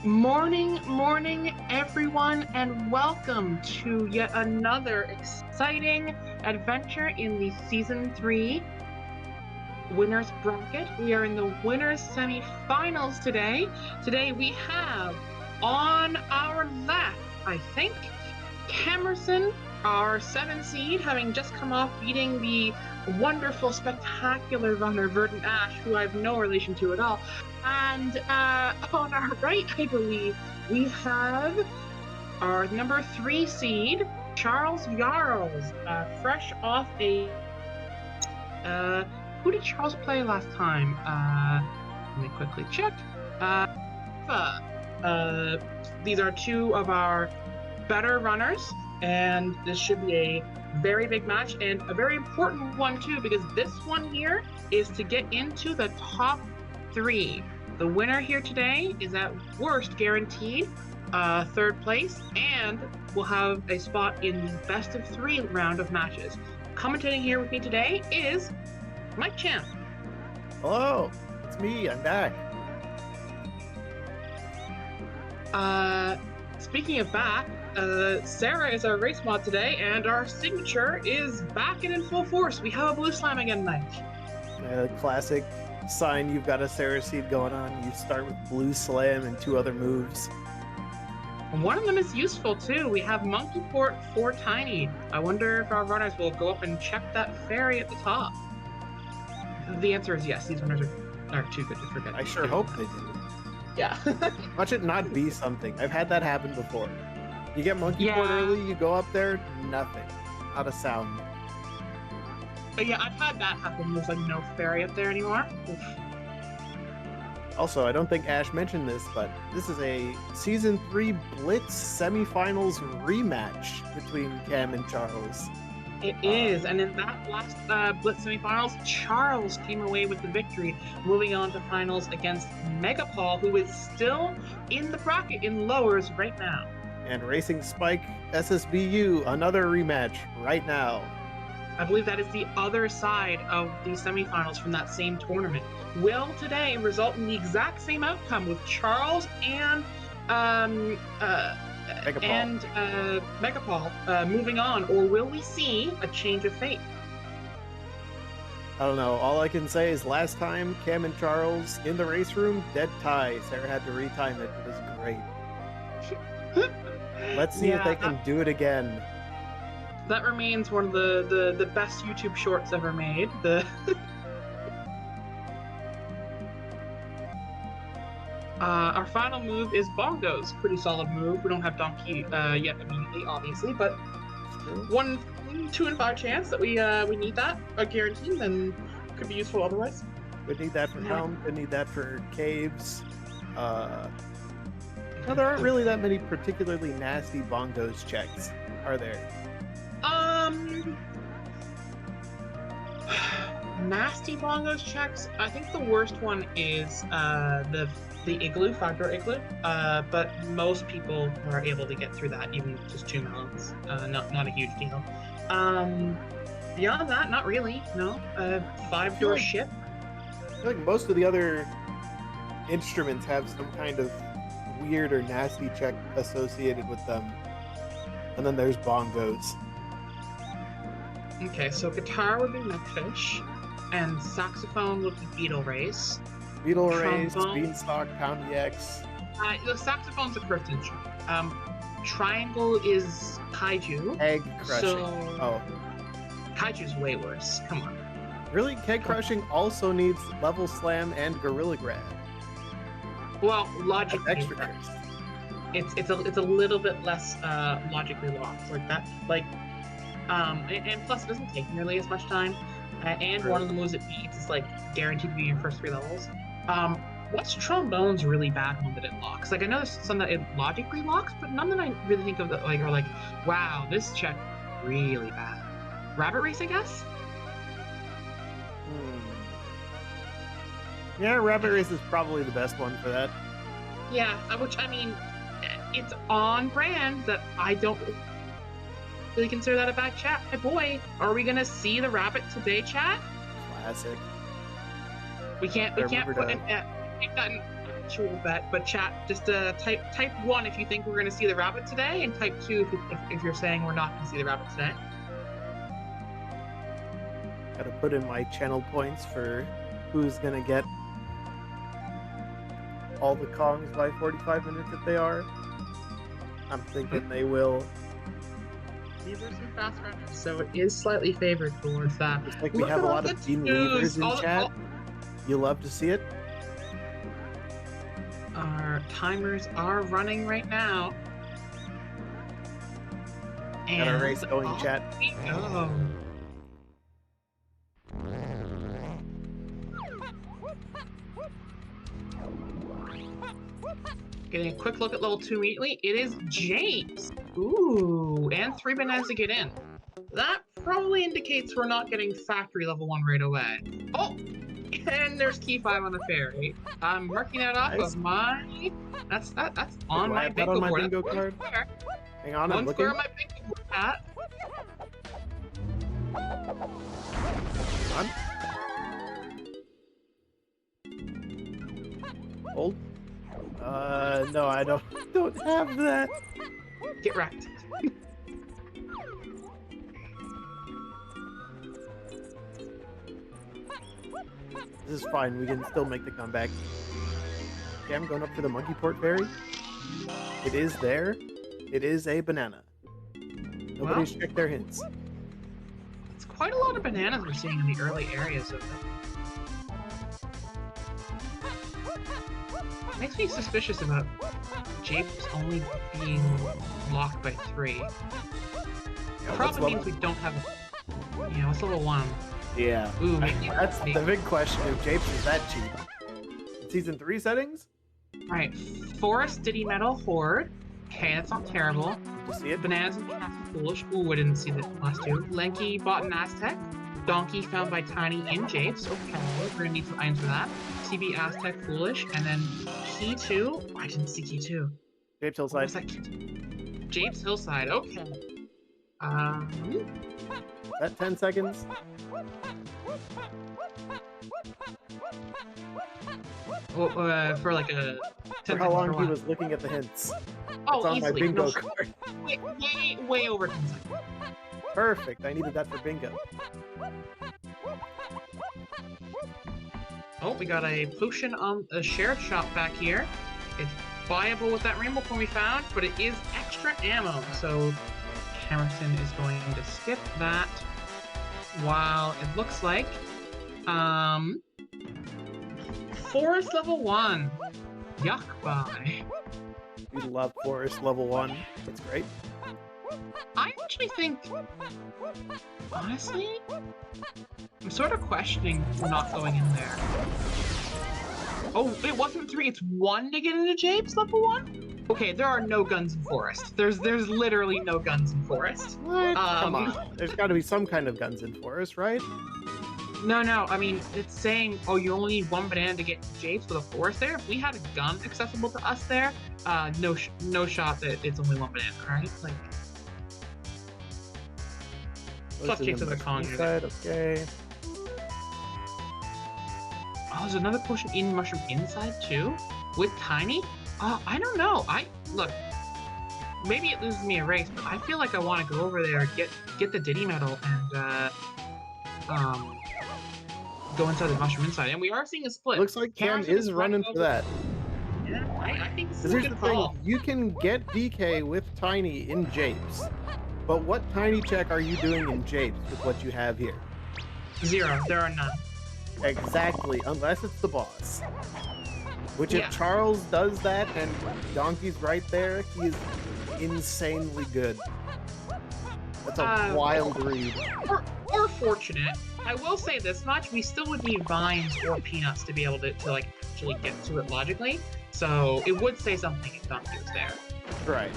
Morning, everyone, and welcome to yet another exciting adventure in the Season 3 Winners Bracket. We are in the Winners Semi-Finals today. Today we have, on our left, I think, Kamerson, our 7 seed, having just come off beating the wonderful, spectacular runner, Verdant Ash, who I have no relation to at all. And on our right, I believe, we have our number 3 seed, CharlesJarls, fresh off a... who did Charles play last time? Let me quickly check. These are two of our better runners, and this should be a very big match, and a very important one too, because this one here is to get into the top 3. The winner here today is at worst guaranteed 3rd place, and will have a spot in the best of 3 round of matches. Commentating here with me today is Mike Champ. Hello, it's me, I'm back. Speaking of back, Sarah is our race mod today, and our signature is back and in full force. We have a blue slime again, Mike. Classic sign you've got a Sarah seed going on. You start with blue slam and 2 other moves. One of them is useful too. We have Monkey Port for Tiny. I wonder if our runners will go up and check that fairy at the top. The answer is yes. These runners are too good to forget. I sure hope they do. Yeah. Watch it not be something. I've had that happen before. You get Monkey Port early, you go up there, nothing. Not a sound. But yeah, I've had that happen. There's like no fairy up there anymore. Oof. Also, I don't think Ash mentioned this, but this is a Season 3 Blitz semifinals rematch between Cam and Charles. It is, and in that last Blitz semifinals, Charles came away with the victory, moving on to finals against Megapol, who is still in the bracket in lowers right now. And Racing Spike SSBU, another rematch right now. I believe that is the other side of the semifinals from that same tournament. Will today result in the exact same outcome with Charles and Megapol moving on, or will we see a change of fate? I don't know. All I can say is last time, Cam and Charles in the race room, dead tie. Sarah had to retime it. It was great. Let's see if they can do it again. That remains one of the best YouTube shorts ever made. Our final move is Bongos. Pretty solid move. We don't have Donkey yet immediately, obviously, but 1, 2 in 5 chance that we need that, guaranteed, and could be useful otherwise. We need that for Helm. We need that for Caves. No, there aren't really that many particularly nasty Bongos checks, are there? Nasty Bongos checks. I think the worst one is the igloo, 5-door igloo. But most people are able to get through that, even just 2 melons. Not a huge deal. Beyond that, not really. No. 5-door ship. I feel like most of the other instruments have some kind of weird or nasty check associated with them. And then there's Bongos. Okay, so guitar would be Neckfish, and saxophone would be Beetle Race. Beetle Race, Beanstalk, Poundy X. The saxophone's a cursed instrument. Triangle is Kaiju. Egg Crushing. So... Kaiju's way worse. Come on. Really? Keg Crushing also needs Level Slam and Gorilla Grab. Well, logically... That's extra cursed. It's a little bit less logically locked like that. Like, and plus it doesn't take nearly as much time. And one of the moves it beats is like guaranteed to be in your first 3 levels. What's Trombone's really bad one that it locks? Like, I know there's some that it logically locks, but none that I really think of that like are like, wow, this check really bad. Rabbit Race, I guess. Yeah, Rabbit Race is probably the best one for that. Yeah, which, I mean, it's on brand that I don't really consider that a bad chat. My boy, are we gonna see the rabbit today, chat? Classic. We can't put make that an actual bet, but chat, just type 1 if you think we're going to see the rabbit today, and type 2 if you're saying we're not going to see the rabbit today. Gotta put in my channel points for who's gonna get all the Kongs by 45 minutes if they are. I'm thinking they will. These are some fast runners, so it is slightly favored towards that. Looks like we have a lot of Dean Weavers in chat. You love to see it. Our timers are running right now. Got a race going, chat. Oh. Getting a quick look at level 2 immediately. It is James. Ooh, and 3 bananas to get in. That probably indicates we're not getting factory level 1 right away. Oh, and there's key 5 on the fairy. I'm marking that off of my. That's on my bingo board. Bingo card. Hang on, I'm looking. 1 square on my bingo board, Pat. Hold. No, I don't have that. Get wrecked. This is fine, we can still make the comeback. Okay, I'm going up for the monkey port fairy. It is there. It is a banana. Nobody's checked their hints. It's quite a lot of bananas we're seeing in the early areas of it. Makes me suspicious about Japes only being locked by 3. Yeah, probably means we don't have a... Yeah, what's level 1? Yeah. Ooh, that's the big question, if Japes is that cheap. In Season 3 settings? Alright, Forest, Diddy Metal, Horde. Okay, that's not terrible. You see it? Bananas and Cats are Foolish. Ooh, I didn't see the last 2. Lanky, Bot, and Aztec. Donkey found by Tiny in Japes. Okay, we're gonna need some items for that. CB, Aztec, Foolish, and then Key 2. Oh, I didn't see Key 2. Japes Hillside. What's that Key 2? Japes Hillside, okay. That 10 seconds? Oh, for like a 10 for how long he was looking at the hints. Oh, it's on easily. my bingo card. Way over 10 seconds. Perfect. I needed that for bingo. Oh, we got a potion on the sheriff shop back here. It's buyable with that rainbow coin we found, but it is extra ammo, so Kamerson is going to skip that. While it looks like, Forest level 1. Yuck bye. We love Forest level 1. It's great. I actually think, honestly, I'm sort of questioning not going in there. Oh, it wasn't 3, it's 1 to get into Japes level 1? Okay, there are no guns in Forest. There's literally no guns in Forest. What? Come on. There's got to be some kind of guns in Forest, right? No, I mean, it's saying, oh, you only need 1 banana to get to Japes with a Forest there. If we had a gun accessible to us there, no shot that it's only 1 banana, right? Like, plus Japes of the Kong. Okay. Oh, there's another potion in Mushroom Inside, too? With Tiny? I don't know. Look, maybe it loses me a race, but I feel like I want to go over there, get the Diddy Medal, and, go inside the Mushroom Inside. And we are seeing a split. Looks like Cam is running for that. Yeah, I think this is a Here's good the thing. call. You can get DK with Tiny in Japes, but what Tiny check are you doing in Japes with what you have here? 0. There are none. Exactly, unless it's the boss. Which if Charles does that and Donkey's right there, he is insanely good. That's a wild read. Or fortunate. I will say this much, we still would need vines or peanuts to be able to like actually get to it logically. So it would say something if Donkey was there. Right.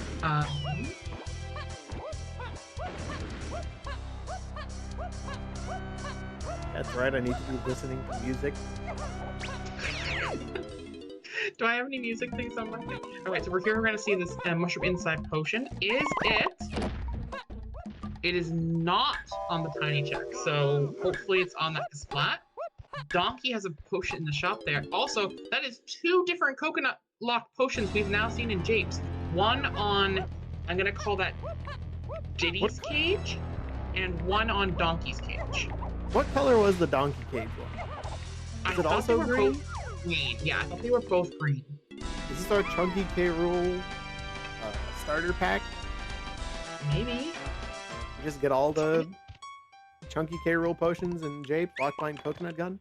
That's right, I need to be listening to music. Do I have any music things on my thing? Alright, so we're here, we're gonna see this Mushroom Inside potion. Is it? It is not on the Tiny check, so hopefully it's on that splat. Donkey has a potion in the shop there. Also, that is 2 different coconut lock potions we've now seen in Japes. One on, I'm gonna call that Diddy's cage, and one on Donkey's cage. What color was the Donkey Cage one? Is it also green? Both green. Yeah, I thought they were both green. Is this our Chunky K. Rool starter pack? Maybe. You just get all the Chunky K. Rool potions and Jape, Lockline Coconut Gun?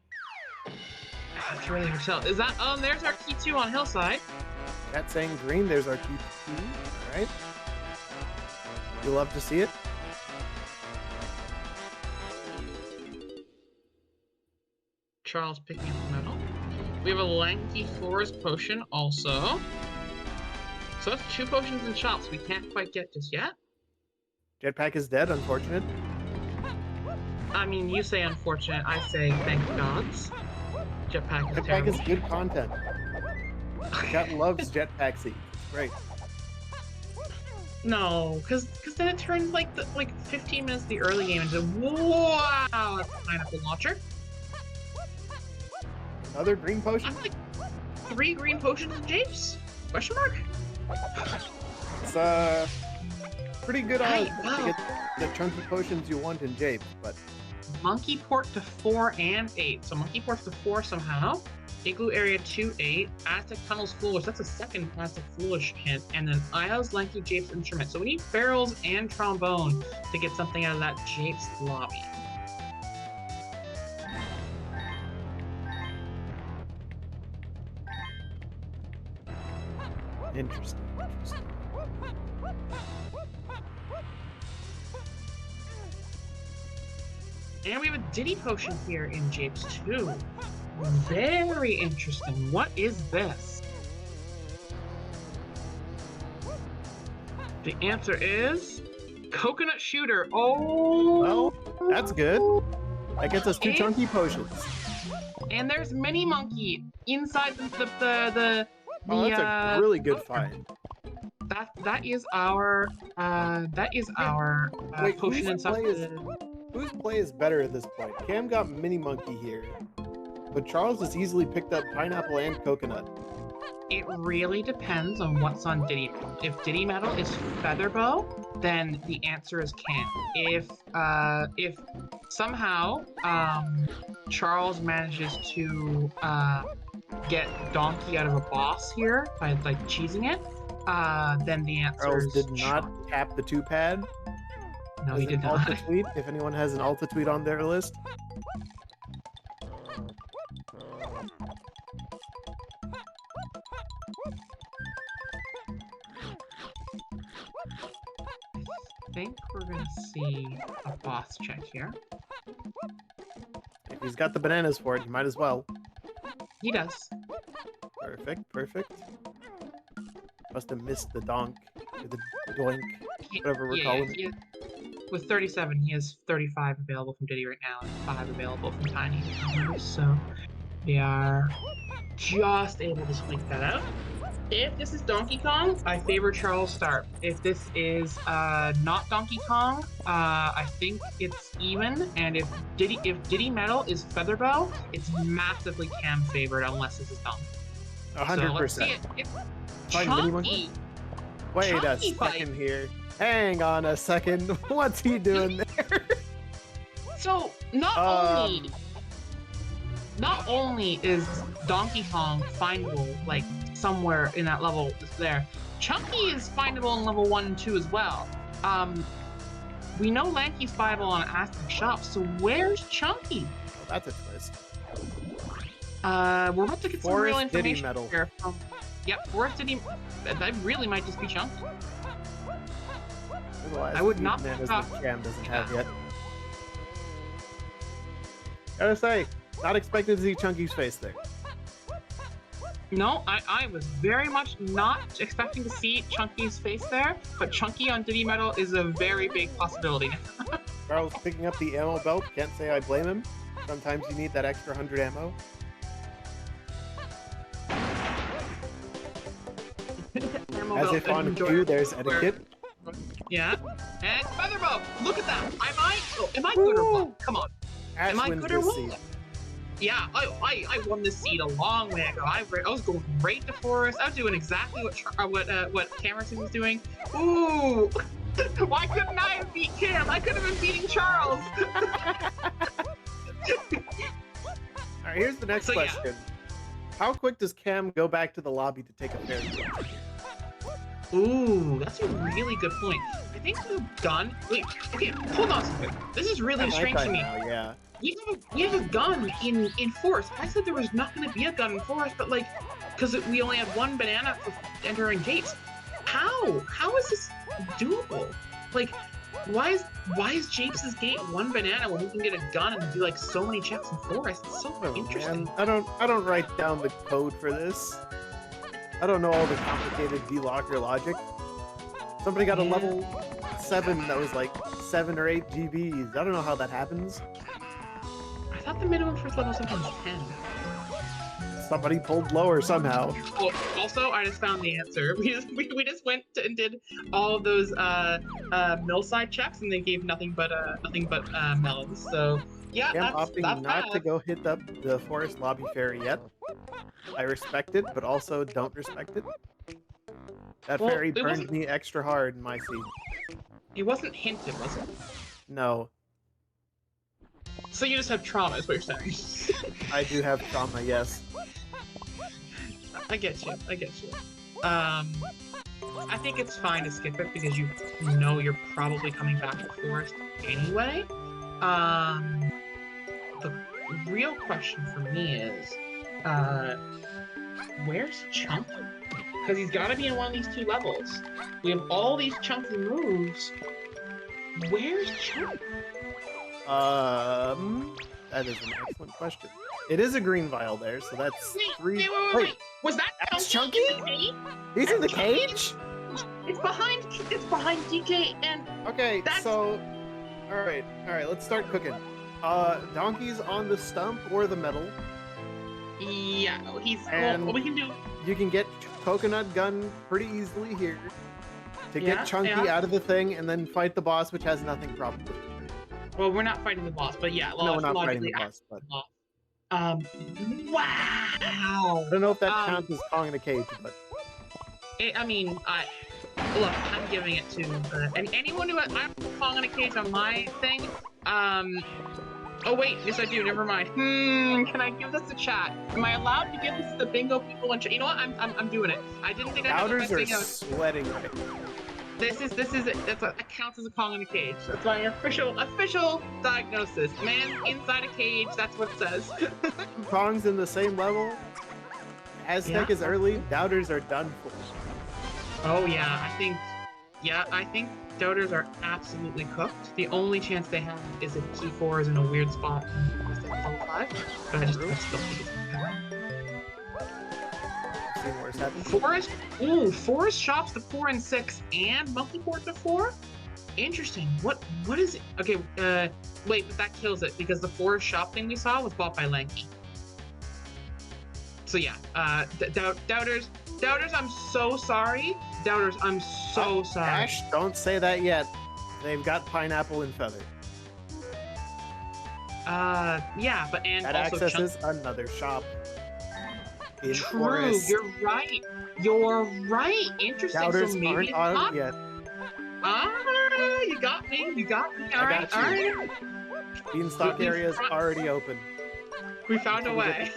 That's really hard to tell. Is that, there's our key 2 on Hillside. That's saying green, there's our key 2. Alright. You love to see it. Charles picking up the medal. We have a Lanky Forest potion also. So that's 2 potions in shops we can't quite get just yet. Jetpack is dead, unfortunate. I mean, you say unfortunate, I say thank gods. Jetpack is terrible. Jetpack is good content. Chat loves Jetpack seeds. It's great. No, because then it turns like 15 minutes of the early game into wow, that's a pineapple launcher. Another green potion? I'm like 3 green potions in Japes? Question mark? It's pretty good odds wow. to get the chunky potions you want in Jape, but Monkey Port to 4 and 8. So Monkey Port's to 4 somehow. Igloo Area 2, 8. Aztec Tunnels Foolish. That's a second Aztec Foolish hint. And then Isles Lanky Jape's Instrument. So we need barrels and trombone to get something out of that Jape's lobby. interesting. And we have a Diddy Potion here in Japes too. Very interesting. What is this? The answer is Coconut Shooter. Oh! Well, that's good. That gets us 2 chunky potions. And there's Mini Monkey inside the Oh, that's a really good find. That is our Wait, potion and stuff. Whose play is better at this point? Cam got Mini Monkey here, but Charles has easily picked up Pineapple and Coconut. It really depends on what's on Diddy. If Diddy Metal is Featherbow, then the answer is Cam. If somehow Charles manages to get Donkey out of a boss here by cheesing it, then the answer Charles is did not tap the 2-pad. No, he did not. Alta tweet, if anyone has an Alta tweet on their list. I think we're gonna see a boss check here. If he's got the bananas for it, he might as well. He does. Perfect, perfect. Must have missed the donk, or the doink, whatever we're calling it. With 37, he has 35 available from Diddy right now, and 5 available from Tiny. So we are just able to squeak that out. If this is Donkey Kong, I favor Charles start. If this is not Donkey Kong, I think it's even. And if Diddy Metal is Featherbow, it's massively Cam favored unless this is Donkey. 100%. So let's see it. It's Chunky. Wait a Chunky second here. Hang on a second. What's he doing there? So not only is Donkey Kong findable somewhere in that level there, Chunky is findable in level 1 and 2 as well. We know Lanky's findable on Aztec Shop, so where's Chunky? Oh, that's a twist. We're about to get some real Forest Diddy information Metal. here. Yep, Forest Diddy. That really might just be Chunky. I would not bananas that Cam doesn't have yet. Gotta say, not expected to see Chunky's face there. No, I was very much not expecting to see Chunky's face there, but Chunky on Diddy Metal is a very big possibility. Charles picking up the ammo belt, can't say I blame him. Sometimes you need that extra 100 ammo. As if on cue, there's etiquette. Yeah, and Featherbow, look at that! Am I good or what? Come on. Ash Am I wins good or this what? seed. Yeah, I won this seed a long way ago. I was going right to Forest. I was doing exactly what Kamerson was doing. Ooh, why couldn't I have beat Cam? I could have been beating Charles. All right, here's the next question. Yeah. How quick does Cam go back to the lobby to take a fairy tale? Ooh, that's a really good point. I think the gun. Wait, okay, hold on a second. This is really strange to me. Now, yeah. We have a gun in Forest. I said there was not going to be a gun in Forest, but like, because we only had one banana for entering gates. How is this doable? Like, why is Japes' gate one banana when we can get a gun and do like so many checks in Forest? It's so interesting. Man. I don't write down the code for this. I don't know all the complicated V-Locker logic. Somebody got a level 7 that was like 7 or 8 GBs. I don't know how that happens. I thought the minimum first level sometimes 10. Somebody pulled lower somehow. Oh, also, I just found the answer. We just went and did all of those mill side checks, and they gave nothing but melons. So yeah, I'm opting that's not bad. to go hit up the Forest Lobby Fairy yet. I respect it, but also don't respect it. That fairy burned me extra hard in my seed. It wasn't hinted, was it? No. So you just have trauma, is what you're saying. I do have trauma, yes. I get you. I think it's fine to skip it because you know you're probably coming back to Forest anyway. The real question for me is, where's Chunk? Because he's got to be in one of these 2 levels. We have all these chunky moves. Where's Chunk? That is an excellent question. It is a green vial there, so that's 3. Wait. Was that Chunky? He's in the cage? It's behind DK and... Okay, so... Alright, let's start cooking. Donkey's on the stump or the metal. Yeah, he's... And what we can do... You can get Coconut Gun pretty easily here to get Chunky out of the thing and then fight the boss, which has nothing probably. Well, we're not fighting the boss, but yeah. No, we're not fighting the boss, but... Wow! I don't know if that counts as Kong in a cage, but... Look, I'm giving it to... and anyone who... I'm Kong in a cage on my thing. Oh wait, yes I do, never mind. Can I give this to chat? Am I allowed to give this to the bingo people in chat? You know what, I'm doing it. I didn't think I Doubters are sweating right now. This is it. That counts as a Kong in a cage. That's my official diagnosis. Man inside a cage, that's what it says. Kong's in the same level. Aztec is early, Doubters are done for. Oh yeah, I think Doubters are absolutely cooked. The only chance they have is if T4 is in a weird spot in level 5. But I still think it's Forest shops to 4 and 6 and Monkey Port to 4? Interesting. What is it? Okay, wait, but that kills it because the Forest shop thing we saw was bought by Lanky. So yeah, Doubters, I'm so sorry. Doubters, I'm so sorry. Ash, don't say that yet. They've got Pineapple and Feather. Yeah, but and that also accesses another shop. True, Forest. You're right. Interesting. Doubters so maybe aren't on yet. You got me. All right. Beanstalk area is already open. We found a way.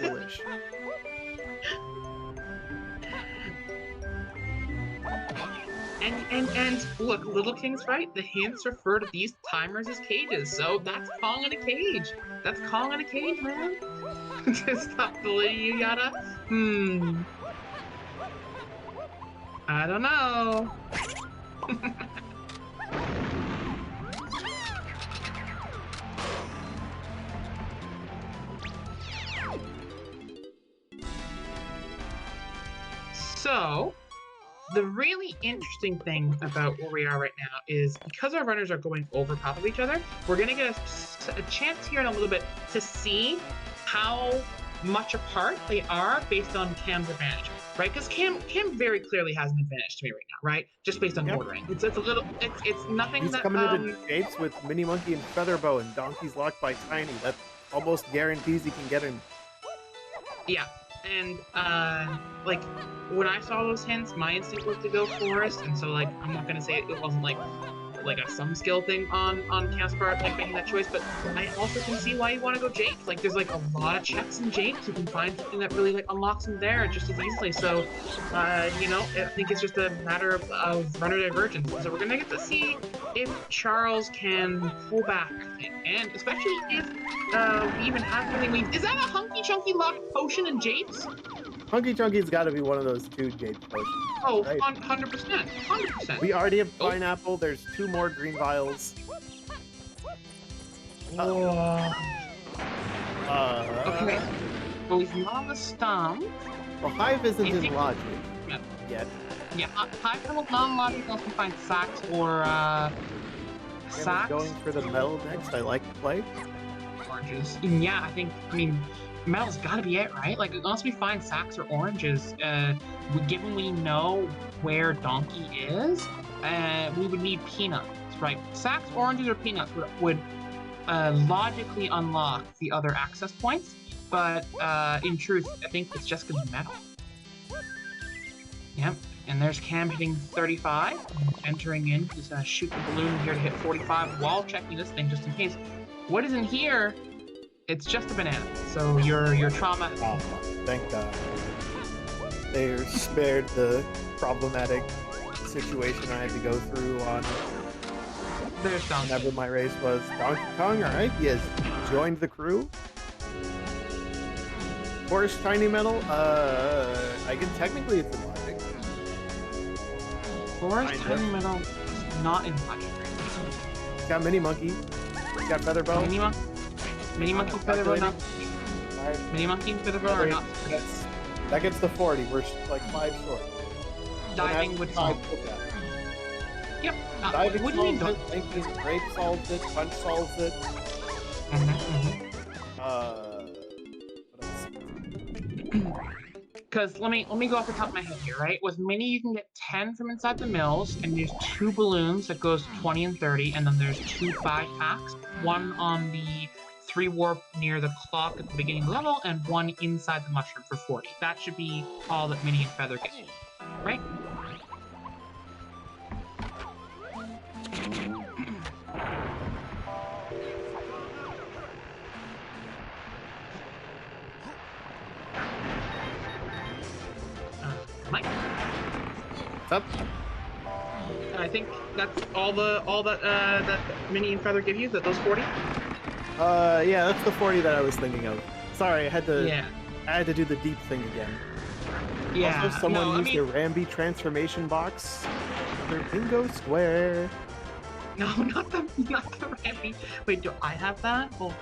And look, Little King's right. The hints refer to these timers as cages, so that's Kong in a cage. That's Kong in a cage, man. Just stop believing you gotta. I don't know. So, the really interesting thing about where we are right now is because our runners are going over top of each other, we're going to get a chance here in a little bit to see how much apart they are based on Cam's advantage, right? Because Cam very clearly has an advantage to me right now, right? Just based on ordering. It's nothing. He's coming into Japes with Mini Monkey and Featherbow, and Donkey's locked by Tiny. almost guarantees he can get him. Yeah, and like when I saw those hints, my instinct was to go forest, and so like I'm not gonna say it wasn't like a some skill thing on Cam's part, like making that choice, but I also can see why you want to go Japes. Like there's like a lot of checks in Japes. You can find something that really like unlocks him there just as easily. So you know, I think it's just a matter of runner divergence. So we're gonna get to see if Charles can pull back, I think, and especially if we even have anything. Is that a hunky chunky locked potion in Japes? Hunky Chunky's got to be one of those 2 Japes potions, Oh, right? 100%, 100%. We already have pineapple. There's 2 more green vials. Okay. Okay. Well, he's not on the stump. Well, Hive isn't in logic yet. Yeah, Hive Tunnel's non-logic. You also find Sacks or Sacks. Going for the metal next. I like to play. Oranges. Yeah, I mean, metal's gotta be it, right? Like, unless we find Sacks or oranges, given we know where Donkey is, we would need peanuts, right? Sacks, oranges, or peanuts would logically unlock the other access points, but in truth, I think it's just gonna be metal. Yep, and there's Cam hitting 35, entering in. He's gonna shoot the balloon here to hit 45 while checking this thing just in case. What is in here? It's just a banana, so your trauma. Oh, thank God. They're spared the problematic situation I had to go through on There's Donkey. whenever my race was. Donkey Kong, alright, he has joined the crew. Forest Tiny Metal, I guess technically it's in logic. Forest Tiny Metal is not in logic. He's got Mini Monkey. He's got Featherbow. Mini Monkey, Featherbow, not. Mini Monkey and Featherbow are not. That gets the 40. We're like 5 short. Diving would solve. Yep. Diving what do you mean? solves it. Grape solves it. Punch solves it. What else? Because let me go off the top of my head here, right? With Mini, you can get 10 from inside the mills, and there's 2 balloons that goes 20 and 30, and then there's 2 5-packs, one on the 3 warp near the clock at the beginning level, and 1 inside the mushroom for 40. That should be all that Mini and Feather get, right? Mike? What's up? I think that's all that that Mini and Feather give you. Those 40. Yeah, that's the 40 that I was thinking of. Sorry, I had to. Yeah. I had to do the deep thing again. Yeah. Also, someone used their Rambi transformation box. Their bingo square. No, not the Rambi. Wait, do I have that? Well,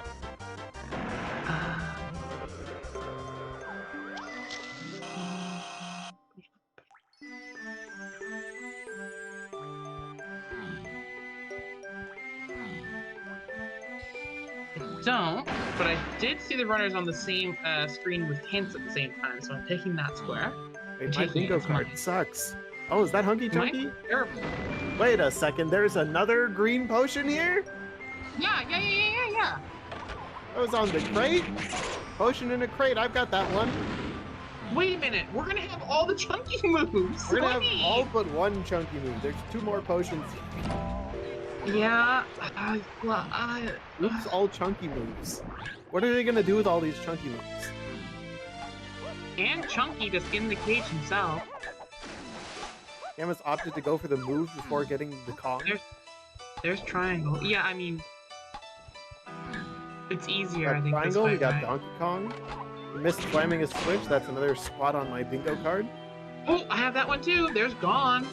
don't, but I did see the runners on the same screen with hints at the same time, so I'm taking that square. Wait, my bingo card sucks. Oh, is that Hunky Chunky? Wait a second, there's another green potion here? Yeah. That was on the crate? Potion in a crate, I've got that one. Wait a minute, we're gonna have all the chunky moves. We're gonna have all but one chunky move. There's 2 more potions. Yeah. Oops, all chunky moves. What are they gonna do with all these chunky moves? And Chunky just in the cage himself. Camus opted to go for the move before getting the Kong. There's triangle. Yeah, I mean, it's easier. I think. Triangle. We got Donkey Kong. We missed slamming a switch. That's another spot on my bingo card. Oh, I have that one too. There's Gone.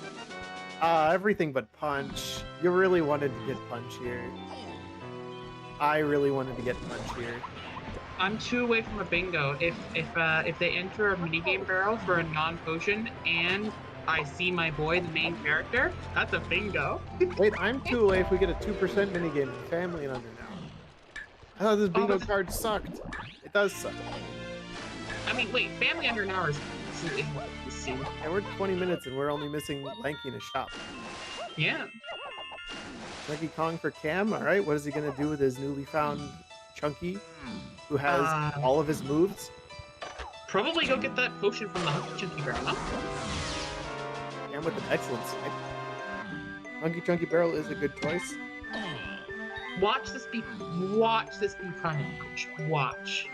Everything but Punch. You really wanted to get Punch here. I really wanted to get Punch here. I'm 2 away from a bingo. If they enter a minigame barrel for a non-potion and I see my boy, the main character, that's a bingo. Wait, I'm 2 away if we get a 2% minigame in Family and Under now. I thought this bingo card sucked. It does suck. I mean, wait, Family Under now is and we're 20 minutes and we're only missing Lanky in a shop. Yeah. Donkey Kong for Cam. All right, what is he gonna do with his newly found Chunky, who has all of his moves. Probably go get that potion from the Hunky Chunky Barrel, huh? And with an excellent snipe. Hunky Chunky Barrel is a good choice. Watch this be primary, coach. Watch.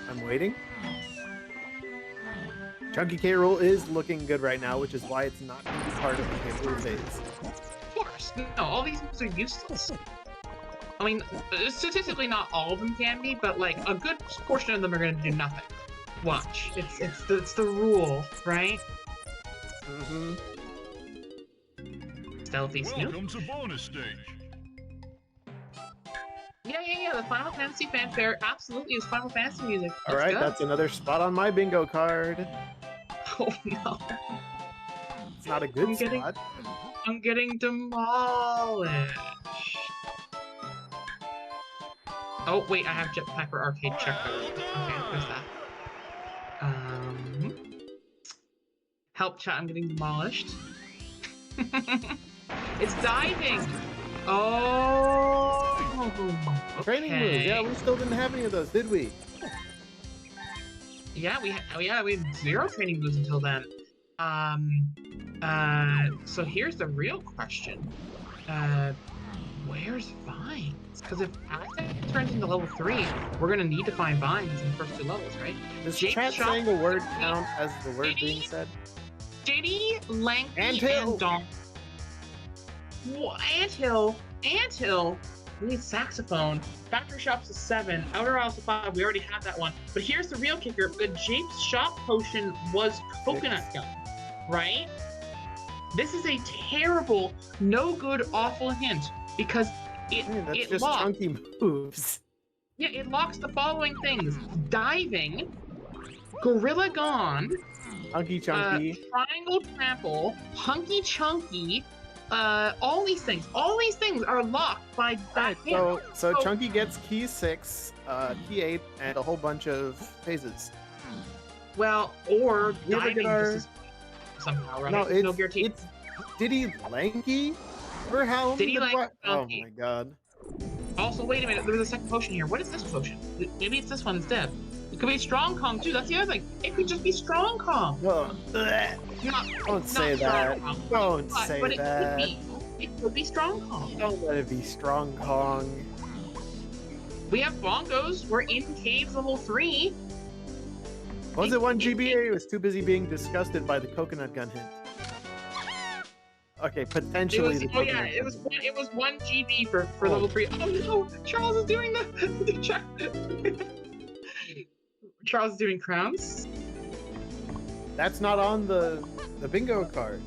I'm waiting. Chunky K. Rool is looking good right now, which is why it's not going to be part of the K. Rool phase. Of course. No, all these moves are useless. I mean, statistically not all of them can be, but like a good portion of them are going to do nothing. Watch. It's the rule, right? Mm-hmm. Stealthy Snoop. Welcome to bonus stage. Yeah, the Final Fantasy fanfare absolutely is Final Fantasy music. Alright, that's another spot on my bingo card. Oh no. It's not a good spot. I'm getting demolished. Oh, wait, I have Jetpack for Arcade checked out. Okay, there's that. Help chat, I'm getting demolished. It's diving! Oh! Okay. Training moves, yeah, we still didn't have any of those, did we? Yeah, we had 0 training moves until then. So here's the real question. Where's Vines? Because if Aztec turns into level 3, we're gonna need to find Vines in the first 2 levels, right? Does chat saying a word count as the word being said? JD, Lanky, Anthill. and Donk. Anthill. We need saxophone. Factory Shop's a 7. Outer Isles a 5. We already had that one. But here's the real kicker. The Jape's Shop potion was coconut gum, right? This is a terrible, no good, awful hint because that's just locks. chunky moves. Yeah, it locks the following things: diving, Gorilla Gone, Hunky Chunky, Triangle Trample, Hunky Chunky. All these things are locked by that hint. So Chunky gets key 6, key 8, and a whole bunch of phases. Well, or diving somehow, right? No, no guarantee. It's Diddy Lanky? For how? Diddy Lanky. Oh my god. Also, wait a minute, there was a second potion here. What is this potion? Maybe it's this one instead. It could be Strong Kong too, that's the other thing. It could just be Strong Kong. Don't say that. Don't say that. It could be Strong Kong. Don't let it be Strong Kong. We have bongos. We're in caves level 3. Was it 1 GBA? He was too busy being disgusted by the coconut gun hint. Okay, potentially. It was 1 GB for level 3. Oh no, Charles is doing the Charles is doing crowns. That's not on the bingo card.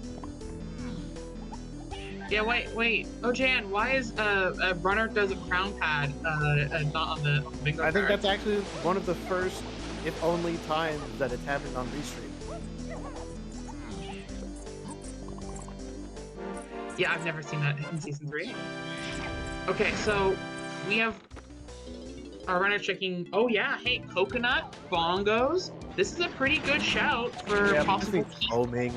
Yeah, wait. Oh, Jan, why is a runner does a crown pad not on the bingo card? I think that's actually one of the first, if only, times that it's happened on Restream. Yeah, I've never seen that in Season 3. Okay, so we have our runner checking. Oh yeah, hey, coconut, bongos. This is a pretty good shout for possible homing.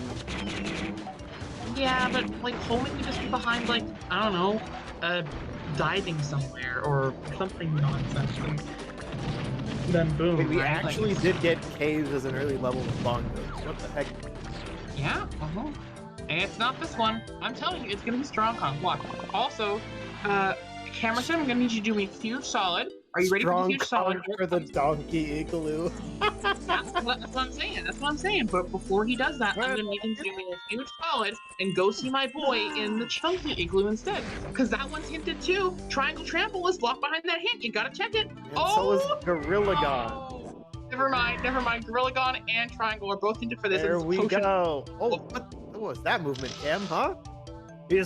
Yeah, but like homing would just be behind like, I don't know, diving somewhere or something nonsense. Then boom. Wait, we right? actually did get caves as an early level of bongos. What the heck? Yeah, and it's not this one. I'm telling you, it's gonna be Strong Kong. Watch. Also, Kamerson, I'm gonna need you to do me a huge solid. Are you ready for the huge solid? For the donkey igloo. That's what I'm saying. But before he does that, I'm gonna need him to do me a huge solid and go see my boy in the chunky igloo instead. Because that one's hinted too. Triangle Trample is blocked behind that hint. You gotta check it. And so is Gorilla Gone. Never mind. Gorilla Gone and Triangle are both hinted for this. There we go. Oh, what was that movement, Cam, huh?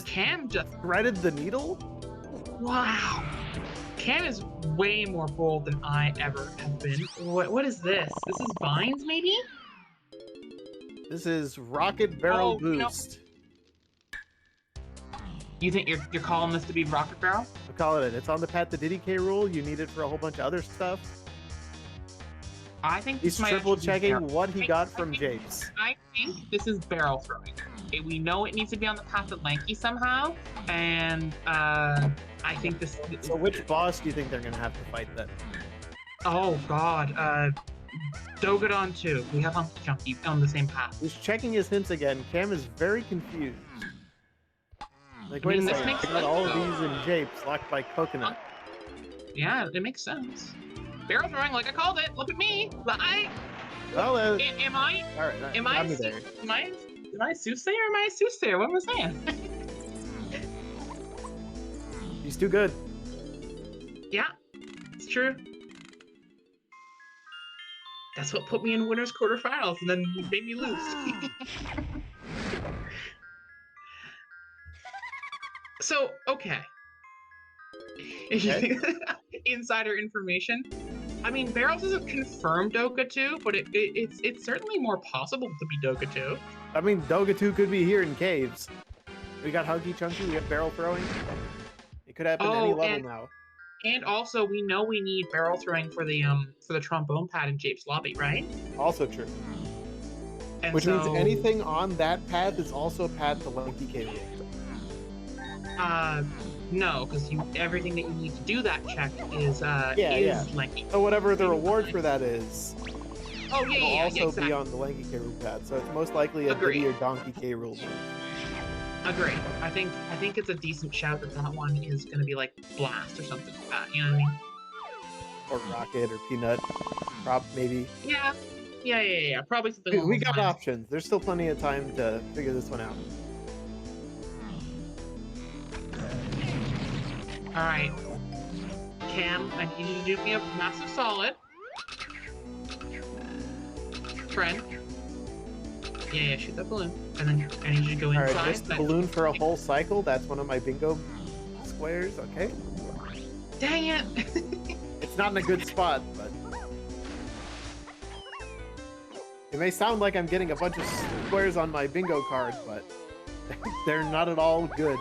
Cam just threaded the needle? Wow. Cam is way more bold than I ever have been. What is this? This is Vines, maybe? This is Rocket Barrel Boost. You think you're calling this to be Rocket Barrel? I'm calling it. It's on the Pat the Diddy K rule. You need it for a whole bunch of other stuff. I think he's triple checking what he got from Japes. I think this is barrel throwing. we know it needs to be on the path of Lanky somehow, and I think this. So which boss do you think they're gonna have to fight then? Oh God, Dogadon 2. We have Hunky Chunky on the same path. He's checking his hints again. Cam is very confused. Like, wait a second, I got all of these in japes locked by coconut. Yeah, it makes sense. Barrel throwing, like I called it. Look at me. Well, am I? All right, am I a soothsayer or am I a soothsayer? What am I saying? He's too good. Yeah, it's true. That's what put me in winners quarterfinals and then made me lose. So, okay. Insider information. I mean, Barrels isn't confirmed Doka 2, but it's certainly more possible to be Doka 2. I mean, Doga 2 could be here in caves. We got Hunky Chunky, we got barrel throwing. It could happen any level now. And also, we know we need barrel throwing for the trombone pad in Jape's lobby, right? Also true. And which means anything on that path is also a path to Lanky Cave. No, because everything that you need to do that check is Lanky. So whatever the reward for that is, will also be on the Lanky K rule path. So it's most likely a Diddy or Donkey K rule path. Agree. I think it's a decent shout that one is going to be like Blast or something like that. You know what I mean? Or Rocket or Peanut, maybe. Yeah. Probably something. Dude, we got options. There's still plenty of time to figure this one out. All right, Cam, I need you to do me a massive solid. Friend. Yeah, shoot that balloon. And then I need you to go inside. Alright, just the balloon for a whole cycle. That's one of my bingo squares, okay? Dang it! It's not in a good spot, but... It may sound like I'm getting a bunch of squares on my bingo card, but they're not at all good.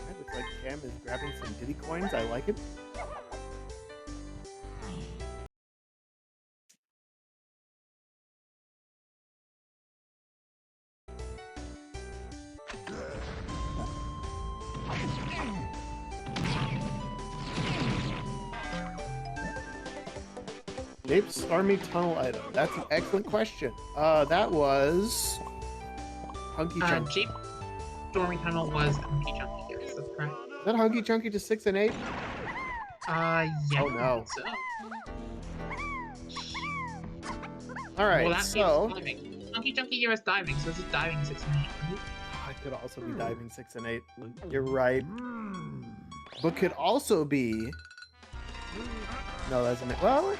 That looks like Cam is grabbing some Diddy coins. I like it. Jape's Army Tunnel item. That's an excellent question. That was Hunky Chunky. Jape's Army Tunnel was Hunky Chunky. Yes, that's correct. Is that Hunky Chunky to 6 and 8? Yeah. Oh no. So. All right. Well, so Hunky Chunky here is diving, so this is diving 6 and 8. Right? I could also be diving 6 and 8. You're right. But could also be. No, that's an. Well.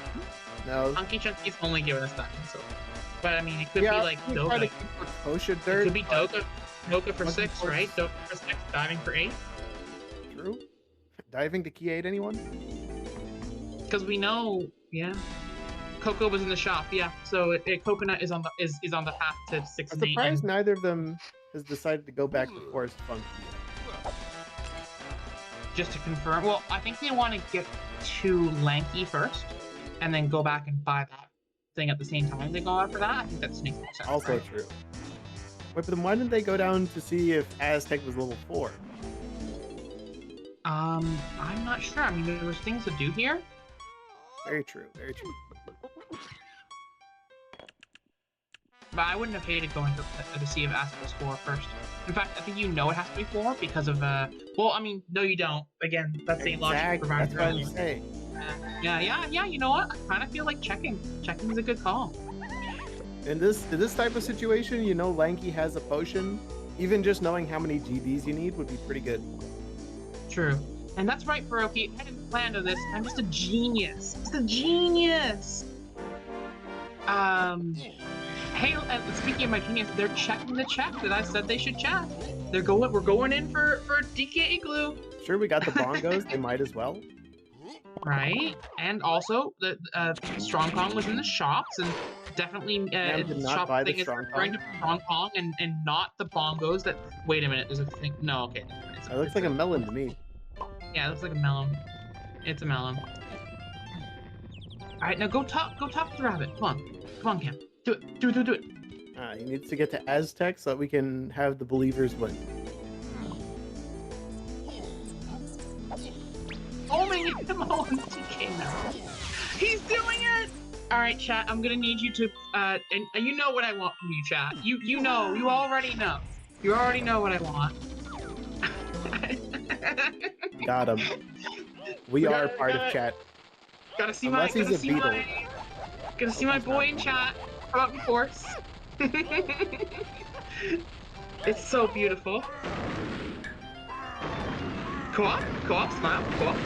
No. Hunky Chunky's only giving us diving, so. But I mean, it could be like Doka. It could be Doka for 6, right? Doka for 6, diving for 8. True. Diving to key 8, anyone? Because we know, Coco was in the shop, So Coconut is on the path to 6 and 8. I'm surprised neither of them has decided to go back to Forest Funk. Just to confirm, well, I think they want to get to Lanky first, and then go back and buy that thing at the same time they go after that. I think that makes more sense. Also true. Wait, but then why didn't they go down to see if Aztec was level 4? I'm not sure. I mean, there was things to do here. Very true. Very true. But I wouldn't have hated going to see if Aztec was 4 first. In fact, I think you know it has to be 4 because of well, I mean, no, you don't. Again, that's the logic provided. That's what I'm saying. Yeah. You know what? I kind of feel like checking. Checking is a good call. In this type of situation, you know, Lanky has a potion. Even just knowing how many GDs you need would be pretty good. True. And that's right, Faroki. I didn't plan on this. I'm just a genius. Just a genius. Hey, speaking of my genius, they're checking the check that I said they should check. We're going in for DK Igloo. Sure, we got the bongos. They might as well. Right, and also the Strong Kong was in the shops, and definitely the shop thing is referring to Strong Kong and not the bongos. That wait a minute, there's a thing. No, okay. It looks like a melon to me. Yeah, it looks like a melon. It's a melon. right, now go talk to the rabbit. Come on, Cam. Do it. Do it. He needs to get to Aztec so that we can have the believers win. Only him on DK now. He's doing it! Alright, chat, I'm gonna need you to, and you know what I want from you, chat. You know, you already know. You already know what I want. Got him. We are part of chat. Gotta see Unless he's a beetle. Gotta see my boy in chat. How about me, Force? It's so beautiful. Co-op, smile, co-op.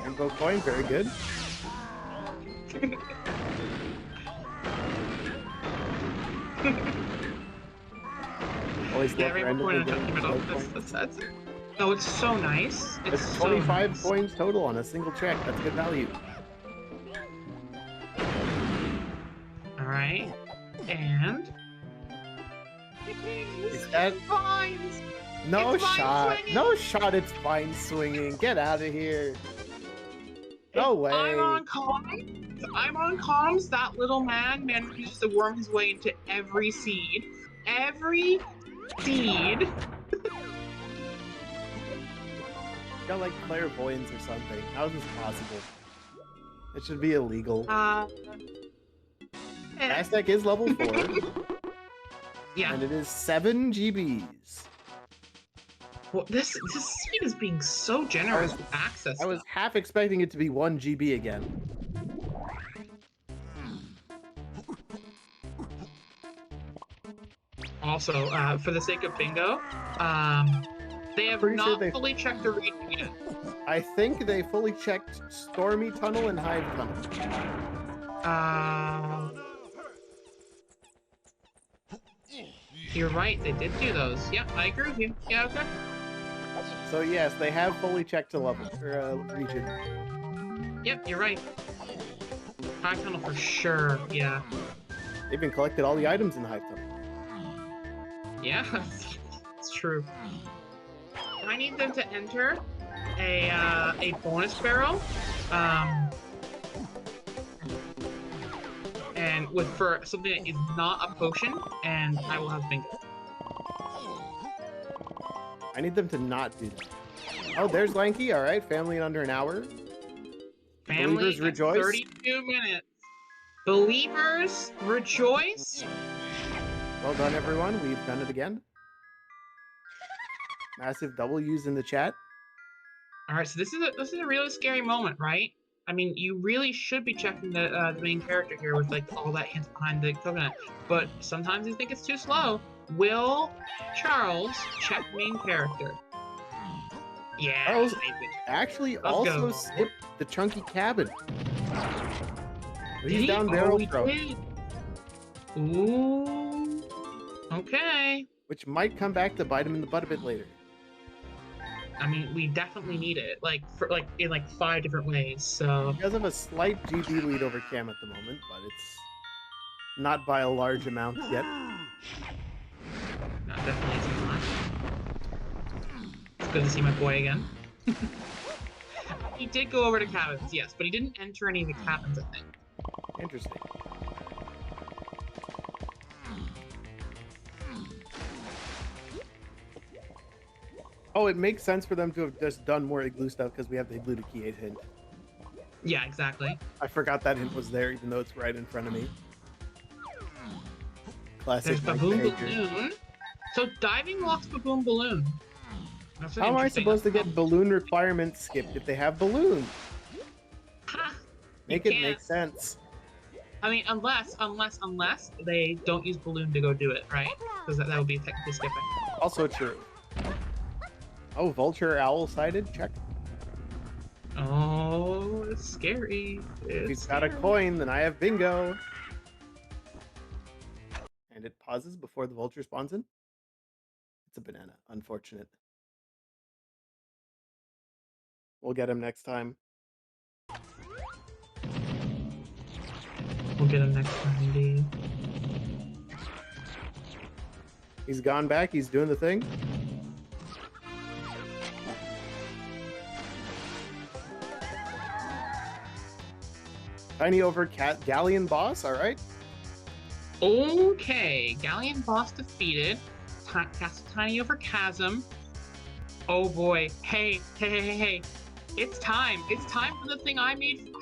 Rainbow coin, very good. Always love randomly getting that's it. No, it's so nice. It's 25 nice. coins total on a single check. That's good value. Alright. And... Is that... Vines! No it's shot. Swinging. No shot, it's vine swinging. Get out of here. No way. I'm on comms. That little man manages to worm his way into every seed. Every seed. Got like clairvoyance or something. How is this possible? It should be illegal. Aztec is level 4. Yeah. And it is 7 GBs. Well, this speed is being so generous with access. I was half expecting it to be 1 GB again. Also, for the sake of bingo, they have not fully checked the region yet. I think they fully checked Stormy Tunnel and Hive Tunnel. You're right, they did do those. Yeah, I agree with you. Yeah, okay. So yes, they have fully checked the level or region. Yep, you're right. Hive Tunnel for sure. Yeah. They've even collected all the items in the Hive Tunnel. Yeah, it's true. I need them to enter a bonus barrel, and for something that is not a potion, and I will have bingo. I need them to not do that. Oh, there's Lanky. All right, family in under an hour. Family Believers rejoice. 32 minutes. Believers rejoice. Well done, everyone. We've done it again. Massive W's in the chat. All right, so this is a really scary moment, right? I mean, you really should be checking the main character here with like all that hints behind the coconut, but sometimes you think it's too slow. Will Charles check main character? Yeah. Charles actually also skipped the chunky cabin. He's down barrel throw. Ooh. Okay. Which might come back to bite him in the butt a bit later. I mean, we definitely need it, in 5 different ways. So He does have a slight GB lead over Cam at the moment, but it's not by a large amount yet. No, definitely it's not. It's good to see my boy again. He did go over to cabins, yes, but he didn't enter any of the cabins, I think. Interesting. Oh, it makes sense for them to have just done more igloo stuff because we have the igloo to key 8 hint. Yeah, exactly. I forgot that hint was there, even though it's right in front of me. Classic There's Baboon Balloon. So diving locks Baboon Balloon. How am I supposed to get balloon requirements skipped if they have balloon? Ha! Make it make sense. I mean, unless they don't use balloon to go do it, right? Because that would be technically skipping. Also true. Oh, vulture owl sighted? Check. Oh, it's scary. If he's got a coin, then I have bingo. And it pauses before the vulture spawns in. It's a banana. Unfortunate. We'll get him next time. We'll get him next time, indeed. He's gone back. He's doing the thing. Tiny over Galleon boss, alright? Okay, Galleon boss defeated. Cast Tiny over Chasm. Oh boy. Hey. It's time. It's time for the thing I made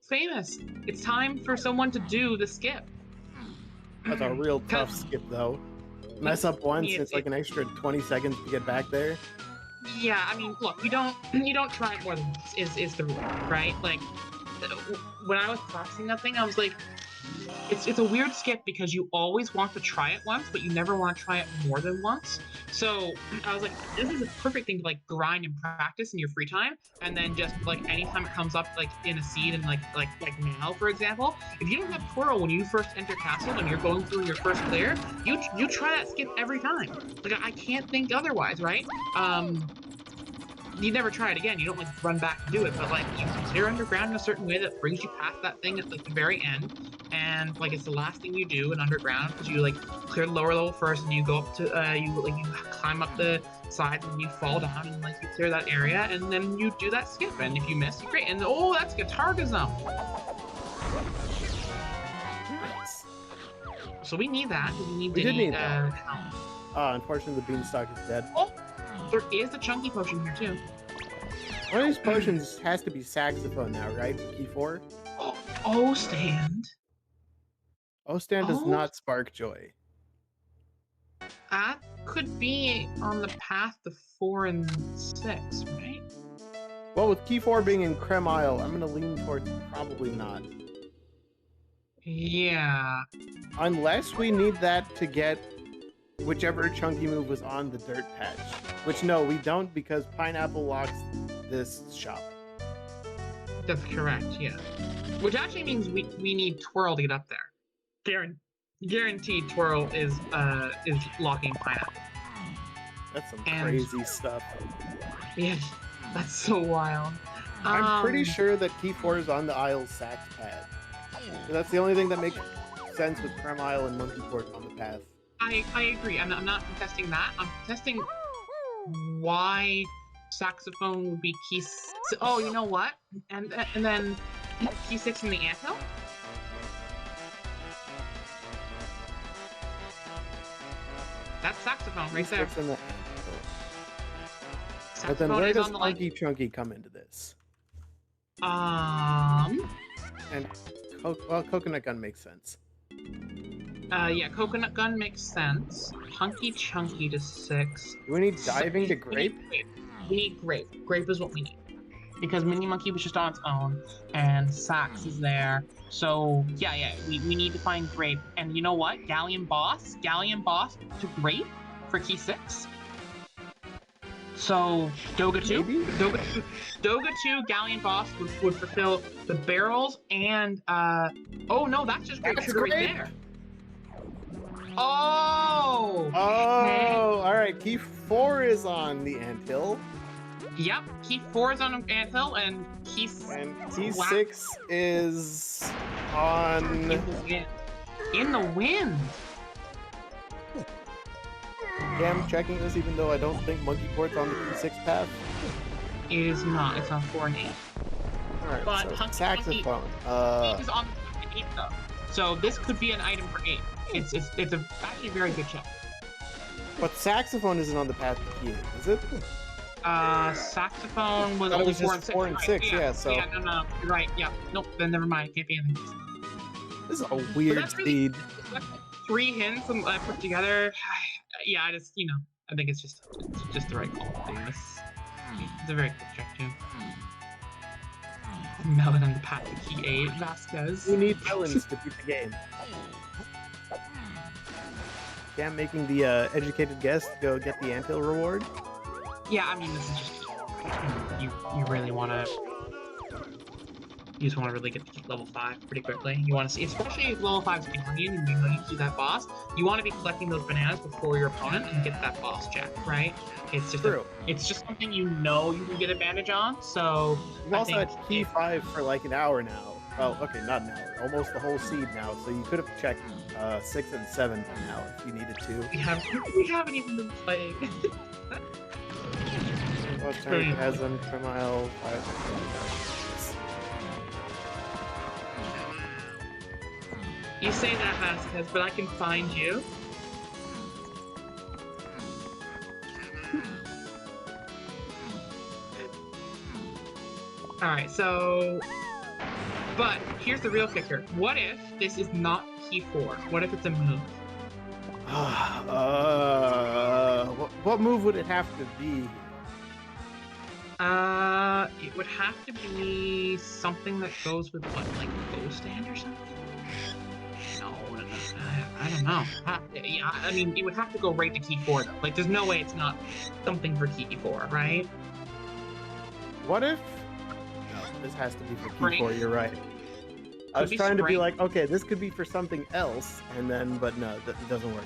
famous. It's time for someone to do the skip. That's a real tough skip, though. Mess up once, it's like an extra 20 seconds to get back there. Yeah, I mean, look, you don't try it more than once is the rule, right? Like, when I was practicing that thing, I was like, it's a weird skip because you always want to try it once, but you never want to try it more than once. So I was like, this is a perfect thing to like grind and practice in your free time, and then just like anytime it comes up like in a seed and like now, for example, if you don't have twirl when you first enter castle and you're going through your first clear, you try that skip every time. Like I can't think otherwise, right? You never try it again. You don't like run back to do it, but like you clear underground in a certain way that brings you past that thing at like the very end, and like it's the last thing you do in underground because you like clear the lower level first, and you go up to you climb up the sides and you fall down and like you clear that area, and then you do that skip, and if you miss, you're great. And oh, that's guitargasm. Nice. So we need that. We did need that. Unfortunately, the beanstalk is dead. Oh, there is the chunky potion here too. One of these potions has to be saxophone now, right? Key 4? Oh, stand. Oh, stand does not spark joy. That could be on the path to 4 and 6, right? Well, with key 4 being in Creme Isle, I'm gonna lean towards probably not. Yeah. Unless we need that to get whichever chunky move was on the dirt patch. Which, no, we don't, because Pineapple locks this shop. That's correct, yeah. Which actually means we need Twirl to get up there. Guaranteed Twirl is locking Pineapple. That's some crazy stuff. Yeah, that's so wild. I'm pretty sure that key 4 is on the Isle sax pad. So that's the only thing that makes sense with Creme Isle and Monkey Port on the path. I agree. I'm not contesting that. I'm contesting why saxophone would be key. Oh, you know what? And then key 6 in the anthill. That's saxophone right there. In the but then where does Monkey Chunky come into this? And Coconut Gun makes sense. Yeah, Coconut Gun makes sense. Hunky Chunky to 6. Do we need diving to Grape? We need Grape. Grape is what we need. Because Mini Monkey was just on its own, and Sax is there. So, yeah, we need to find Grape. And you know what? Galleon Boss to Grape for key 6. So, Doga 2? Doga 2, Galleon Boss would fulfill the barrels and, oh no, that's just Grape Sugar right there. Oh! Oh, alright, key 4 is on the anthill. Yep, key 4 is on the anthill, and key 6 is on... In the wind! Yeah, I'm checking this even though I don't think Monkey Port's on the key 6 path. It is not, it's on 4 and 8. Alright, but so saxophone. 8 is on 8 though. So this could be an item for 8. It's actually a very good check. But saxophone isn't on the path to key 8, is it? Saxophone was only 4 and 6. 4 and 6, yeah, so... Yeah, no, you're right, yeah. Nope, then never mind, it can't be anything. This is a weird speed. Really, 3 hints and put together. Yeah, I just, I think it's just the right call. It's a very quick check, too. Melon on the path to key 8, Vasquez. We need melons to beat the game. Yeah, I'm making the educated guess to go get the anthill reward. Yeah, I mean, this is just you really want to. You just want to really get to level 5 pretty quickly. You want to see, especially if level 5 is behind you and you know you do that boss, you want to be collecting those bananas before your opponent and get that boss check, right? It's just it's just something you know you can get advantage on. So we've also had key 5 for like an hour now. Well, okay, not an hour, almost the whole seed now. So you could have checked 6 and 7 by now if you needed to. We haven't even been playing. Chasm, Creme Isle, 5. You say that, Vasquez, but I can find you. Alright, so... But, here's the real kicker. What if this is not key 4? What if it's a move? What move would it have to be? It would have to be something that goes with what, like bow stand or something? No, I don't know. Yeah, I mean, it would have to go right to key 4 though. Like, there's no way it's not something for key 4, right? What if? No, this has to be for key 4. You're right. I was trying to be like, okay, this could be for something else, and then, but no, that doesn't work.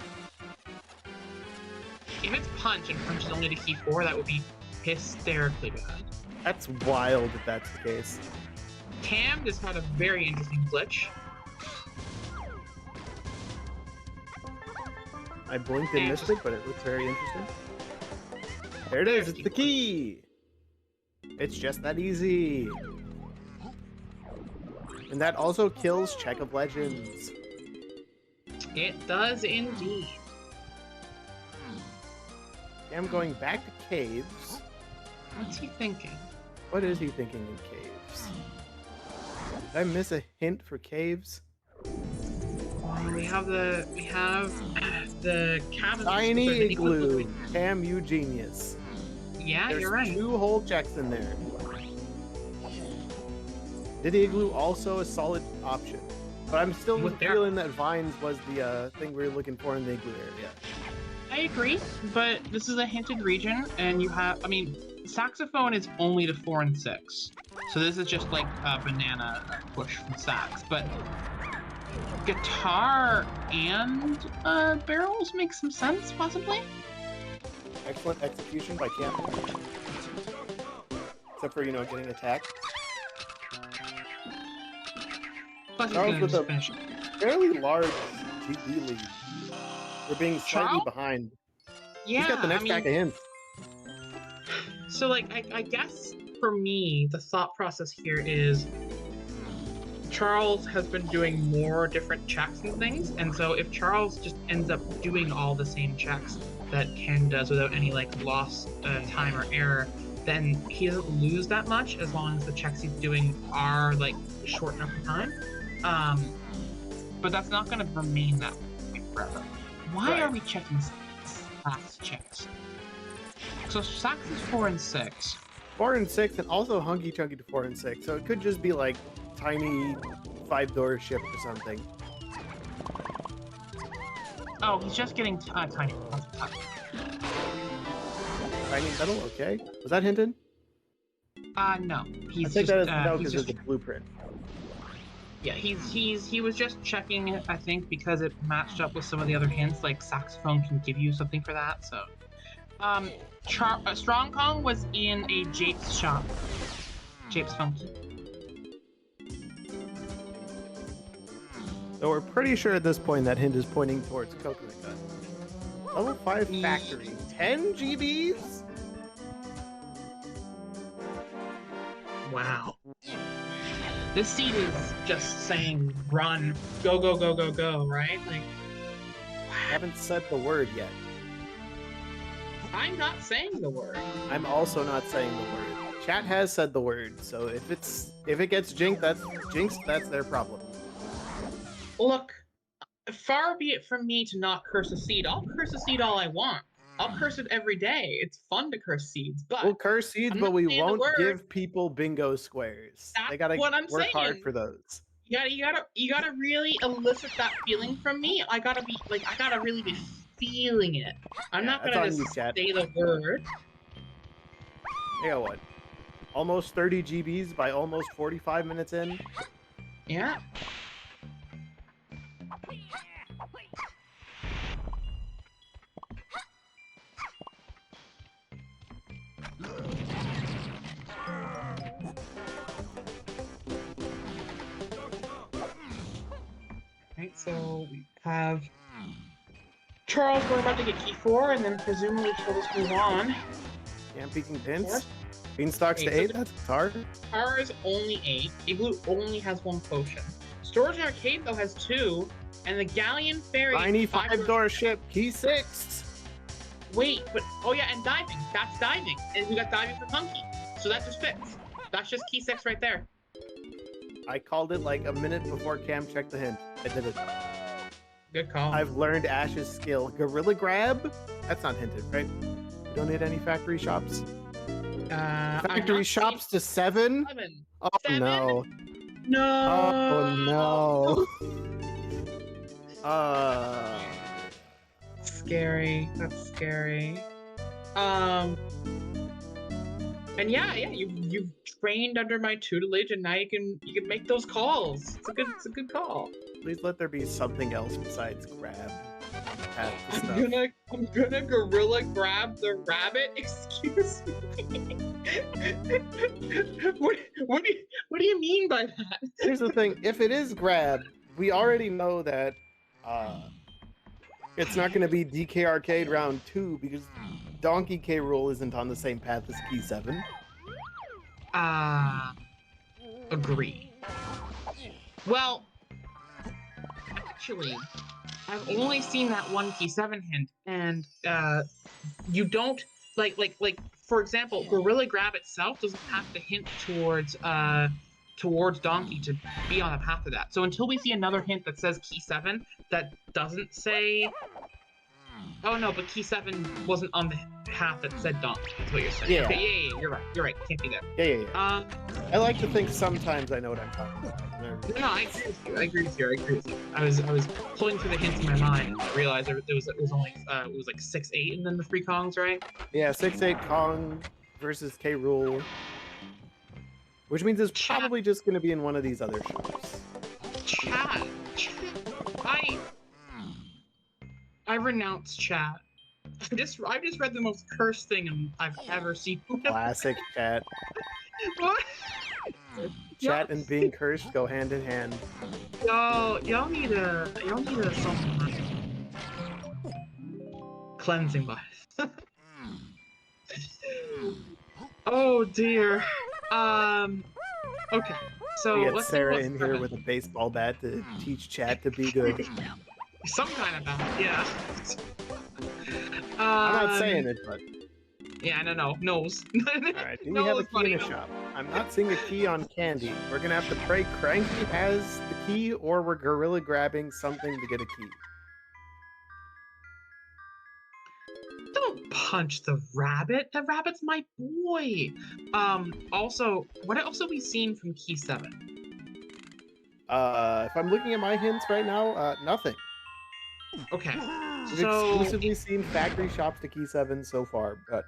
If it's punch and punch is only to key 4, that would be hysterically bad. That's wild if that's the case. Cam just had a very interesting glitch. I blinked and missed it, but it looks very interesting. There it is, it's the key! It's just that easy. And that also kills Check of Legends. It does indeed. I'm going back to caves. What's he thinking? What is he thinking in caves? Did I miss a hint for caves? We have the cabin. Tiny igloo. Cam, you genius. Yeah, There's you're right. 2 whole checks in there. Did igloo also a solid option? But I'm still feeling that vines was the thing we were looking for in the igloo area. I agree, but this is a hinted region, and you have, I mean, saxophone is only to 4 and 6. So this is just like a banana push from sax, but guitar and barrels make some sense, possibly? Excellent execution by Cam. Except for, getting attacked. Plus Charles with a fairly large GB lead. We're being slightly behind. Yeah, he's got the next stack of hints. So, like, I guess for me, the thought process here is Charles has been doing more different checks and things, and so if Charles just ends up doing all the same checks that Ken does without any, like, lost time or error, then he doesn't lose that much as long as the checks he's doing are, like, short enough time. But that's not going to remain that way forever. Why are we checking sax checks? So sax is 4 and 6. 4 and 6, and also hunky chunky to 4 and 6. So it could just be like tiny 5-door ship or something. Oh, he's just getting tiny. Tiny metal, okay. Was that hinted? No. He's I think just, that is no, because it's a blueprint. Yeah, he was just checking, I think, because it matched up with some of the other hints, like saxophone can give you something for that, so. Strong Kong was in a Jape's shop. Jape's Funky. So we're pretty sure at this point that hint is pointing towards Coconut Gun. Level 5 factory. 10 GBs? Wow. This seed is just saying run, go, go, go, go, go, right? Like, I haven't said the word yet. I'm not saying the word. I'm also not saying the word. Chat has said the word, so if it gets jinxed, that's their problem. Look, far be it from me to not curse a seed. I'll curse a seed all I want. I'll curse it every day. It's fun to curse seeds, but we'll curse seeds, but we won't give people bingo squares. They gotta work hard for those. You gotta really elicit that feeling from me. I gotta really be feeling it. I'm not gonna just say the word. I got what? Almost 30 GBs by almost 45 minutes in. Yeah. Right, so we have Charles, we're about to get key 4, and then presumably he'll just move on. Camp peeking pins. Beanstalks to 8, that's guitar. Guitar is only 8. Igloo only has 1 potion. Storage and Arcade, though, has 2. And the Galleon Ferry. Tiny 5-door ship, key 6. Wait, but oh yeah, and diving. That's diving, and we got diving for Punky. So that just fits. That's just key 6 right there. I called it like a minute before Cam checked the hint. I did it. Good call. I've learned Ash's skill. Gorilla Grab? That's not hinted, right? You don't need any factory shops. Factory shops to 7? 7. Oh 7? no. No. Oh no. Scary. That's scary. And yeah, you've trained under my tutelage, and now you can make those calls. It's a good call. Please let there be something else besides grab. I'm gonna gorilla grab the rabbit. Excuse me. What do you mean by that? Here's the thing: if it is grab, we already know that it's not going to be DK Arcade round 2 because Donkey K. Rool isn't on the same path as Key 7. Agree. Well, actually, I've only seen that one Key 7 hint, and you don't like for example, Gorilla Grab itself doesn't have to hint towards Donkey to be on the path to that. So until we see another hint that says Key 7 that doesn't say, oh no, but Key 7 wasn't on the path that said Donkey. That's what you're saying. Yeah. Okay, yeah, you're right. Can't be there. Yeah. I like to think sometimes I know what I'm talking about. No, I agree with you. I was pulling through the hints in my mind and I realized it was only it was like 6-8 and then the 3 Kongs, right? Yeah, 6-8 Kong versus K. Rool. Which means it's probably just going to be in one of these other shops. Chat. I renounce chat. I've just read the most cursed thing I've ever seen. Classic chat. What? Chat and being cursed go hand in hand. Y'all need a something. Cleansing bias. Oh dear. Okay. So we get let's Sarah in here with a baseball bat to teach chat to be good. Some kind of bat, yeah. I'm not saying it, but yeah, no, knows. Alright, do we have a key in a shop? I'm not seeing a key on Candy. We're gonna have to pray Cranky has the key, or we're gorilla grabbing something to get a key. Don't punch the rabbit. The rabbit's my boy. Also, what else have we seen from Key 7? If I'm looking at my hints right now, nothing. Okay. We've So exclusively seen factory shops to Key 7 so far, but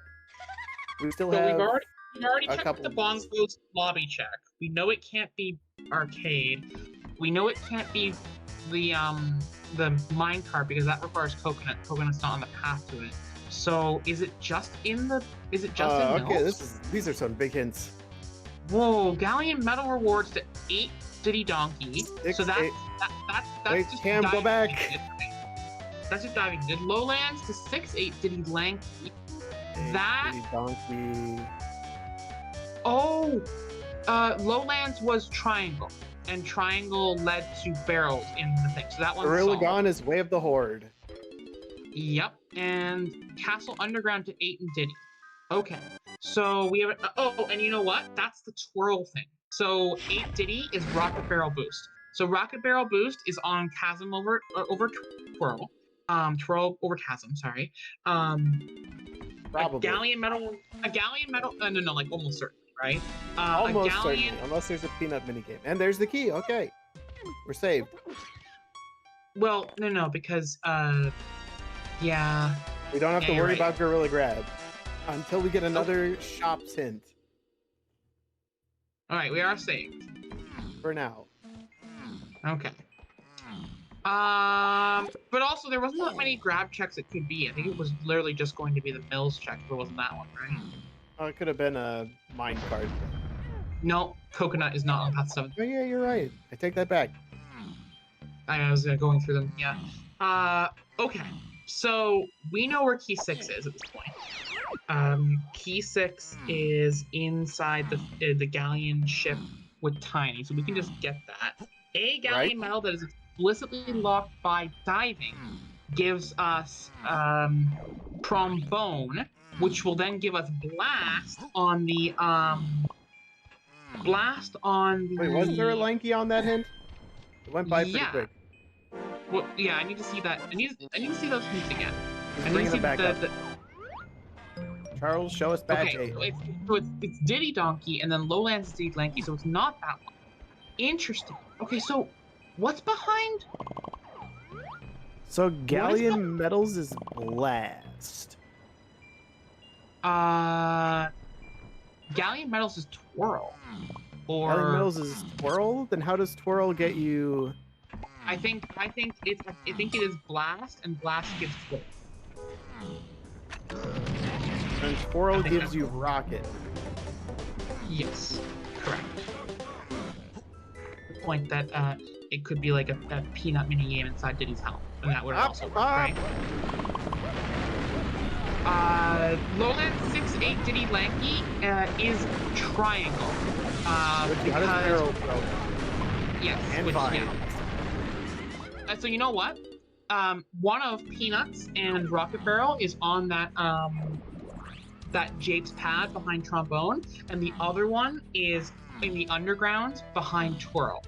we still have we've already a checked couple the Bongos lobby check. We know it can't be arcade. We know it can't be the minecart because that requires coconut. Coconut's not on the path to it. So is it just in the? Is it just in okay, Mills? these are some big hints. Whoa! Galleon medal rewards to 8 Diddy Donkey. So that's Wait, just Cam, go back. That's just diving. Did Lowlands to 6-8 Diddy Lanky. That Diddy Donkey. Oh, Lowlands was Triangle, and Triangle led to barrels in the thing. So that one's Gorilla solid. Gone is Way of the Horde. Yep, and Castle Underground to 8 and Diddy. Okay, so we have and you know what? That's the twirl thing. So 8 Diddy is Rocket Barrel Boost. So Rocket Barrel Boost is on Chasm over Twirl. Twirl over Chasm, sorry. Probably. A galleon medal, no, like almost certainly, right? Almost certainly, unless there's a peanut minigame. And there's the key, okay. We're saved. Well, no, because, yeah. We don't have to worry right. about Gorilla Grab until we get another shop's hint. Alright, we are saved. For now. Okay. But also there wasn't that many grab checks it could be. I think it was literally just going to be the Mills check if it wasn't that one, right? Oh, it could have been a mine card. No, Coconut is not on Path 7. Oh yeah, you're right. I take that back. I was going through them, yeah. Okay. So we know where Key 6 is at this point. Key 6 is inside the galleon ship with Tiny, so we can just get that. A galleon medal that is explicitly locked by diving gives us trombone, which will then give us blast on the Wait, wasn't there a lanky on that hint? It went by pretty yeah. quick. Well, yeah, I need to see that. I need to see those hints again. He's I need to bringing see them back up. Charles, show us badge okay, 8. so it's Diddy Donkey, and then Lowlands is Diddy Lanky, so it's not that one. Interesting. Okay, so what's behind? So Galleon Metals is blast. Galleon Metals is twirl. Or Galleon Metals is twirl? Then how does twirl get you? I think it is blast, and blast gives twirl. And twirl gives you rocket. Yes, correct. The point that it could be like a peanut mini game inside Diddy's helm, and that would also work, right? Lowland 6-8 Diddy Lanky is triangle. Because yes, and which, fine. Yeah. So you know what? One of Peanuts and Rocket Barrel is on that Jape's pad behind trombone, and the other one is in the underground behind twirl.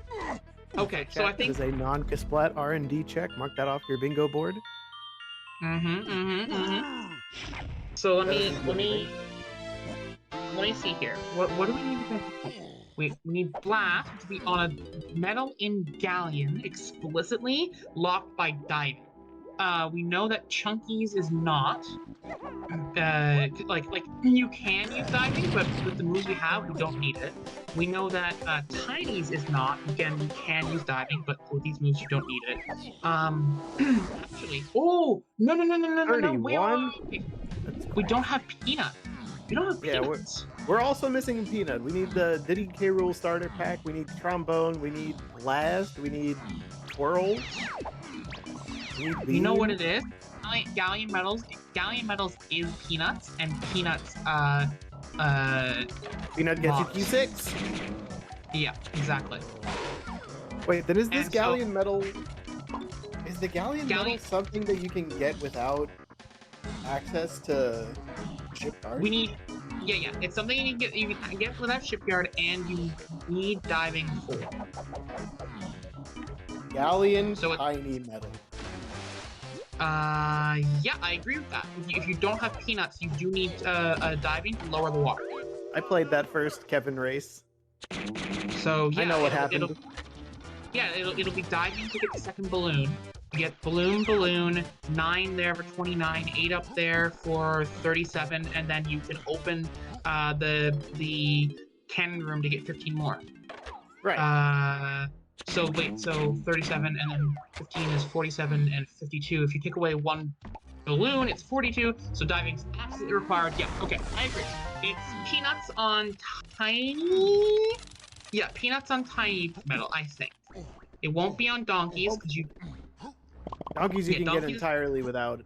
Okay, so I think this is a non-Kisplat R&D check. Mark that off your bingo board. So let me see here. What do we need to do? We need blast to be on a metal in galleon explicitly locked by diving. We know that Chunky's is not. Like you can use diving, but with the moves we have, we don't need it. We know that Tiny's is not. Again, you can use diving, but with these moves, you don't need it. Actually, oh no! 31. Wait. We don't have Peanut. We don't have Peanuts. We're also missing Peanut. We need the Diddy K. Rool starter pack. We need trombone. We need blast. We need twirl. You know what it is? Galleon Metals. Galleon Metals is Peanuts, and Peanuts. Peanut gets you P6. Yeah, exactly. Wait, then is this Galleon Metal? Is the Galleon Metal something that you can get without access to shipyard? We need. Yeah. It's something you can get without shipyard, and you need diving for. Galleon tiny metal. Yeah, I agree with that. If you don't have Peanuts, you do need diving to lower the water. I played that first Kevin race. So yeah, I know what happened. It'll be diving to get the second balloon. You get balloon, 9 there for 29, 8 up there for 37, and then you can open the cannon room to get 15 more. Right. So 37 and then 15 is 47 and 52. If you take away one balloon, it's 42. So diving's absolutely required. Yeah, okay, I agree. It's Peanuts on Tiny. Yeah, Peanuts on Tiny metal, I think. It won't be on Donkeys because you. Donkeys you can get entirely without,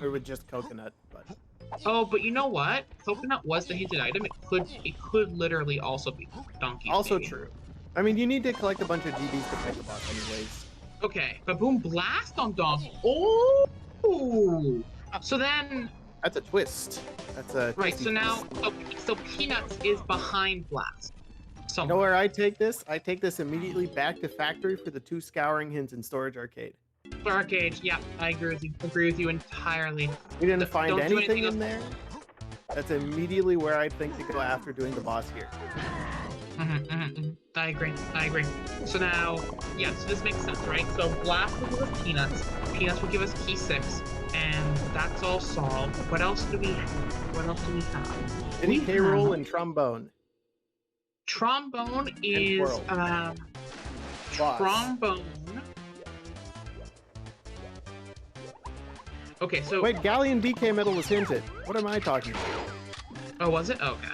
or with just coconut. But. Oh, but you know what? Coconut was the hinted item. It could literally also be Donkeys. Also true. I mean, you need to collect a bunch of GBs to fight the boss anyways. Okay, but boom, blast on Donkey. Oh! So then... That's a twist. That's a... Right, so now... So Peanuts is behind blast. You know where I take this? I take this immediately back to factory for the 2 scouring hints in Storage Arcade. Arcade, yeah, I agree with you entirely. We didn't find anything in there. That's immediately where I think to go after doing the boss here. I agree. So now, yeah, so this makes sense, right? So blast will give us Peanuts. Peanuts will give us key 6, and that's all solved. What else do we have? Diddy K. Rool and trombone. Trombone is trombone. Okay, so wait, Galleon DK metal was hinted. What am I talking about? Oh, was it? Okay.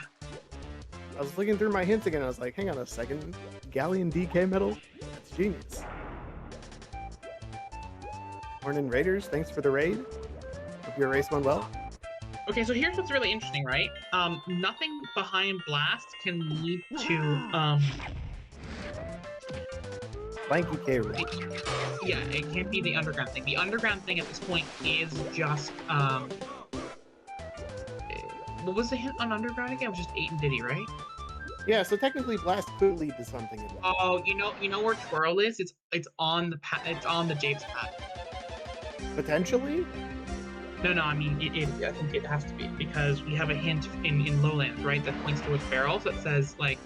I was looking through my hints again. I was like, hang on a second. Galleon DK metal? That's genius. Mornin Raiders, thanks for the raid. Hope your race went well. Okay, so here's what's really interesting, right? Nothing behind blast can lead to Lanky K. Rool. Yeah, it can't be the underground thing. The underground thing at this point is just what was the hint on underground again? It was just 8 and Diddy, right? Yeah, so technically Blast could lead to something. Oh, you know where Twirl is? It's on the Japes pad. Potentially? No, I mean I think it has to be because we have a hint in Lowlands, right? That points towards barrels that says like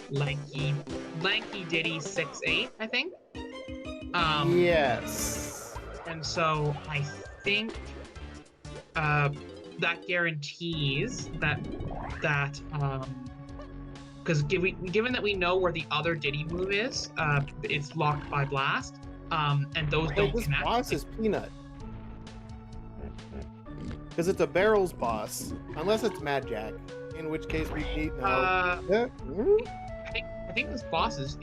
lanky Diddy 6'8", I think. Yes. And so I think that guarantees that because given that we know where the other Diddy move is, it's locked by Blast, and those don't this connect. boss is Peanut. Because it's a barrels boss, unless it's Mad Jack, in which case repeat. No. I think this boss is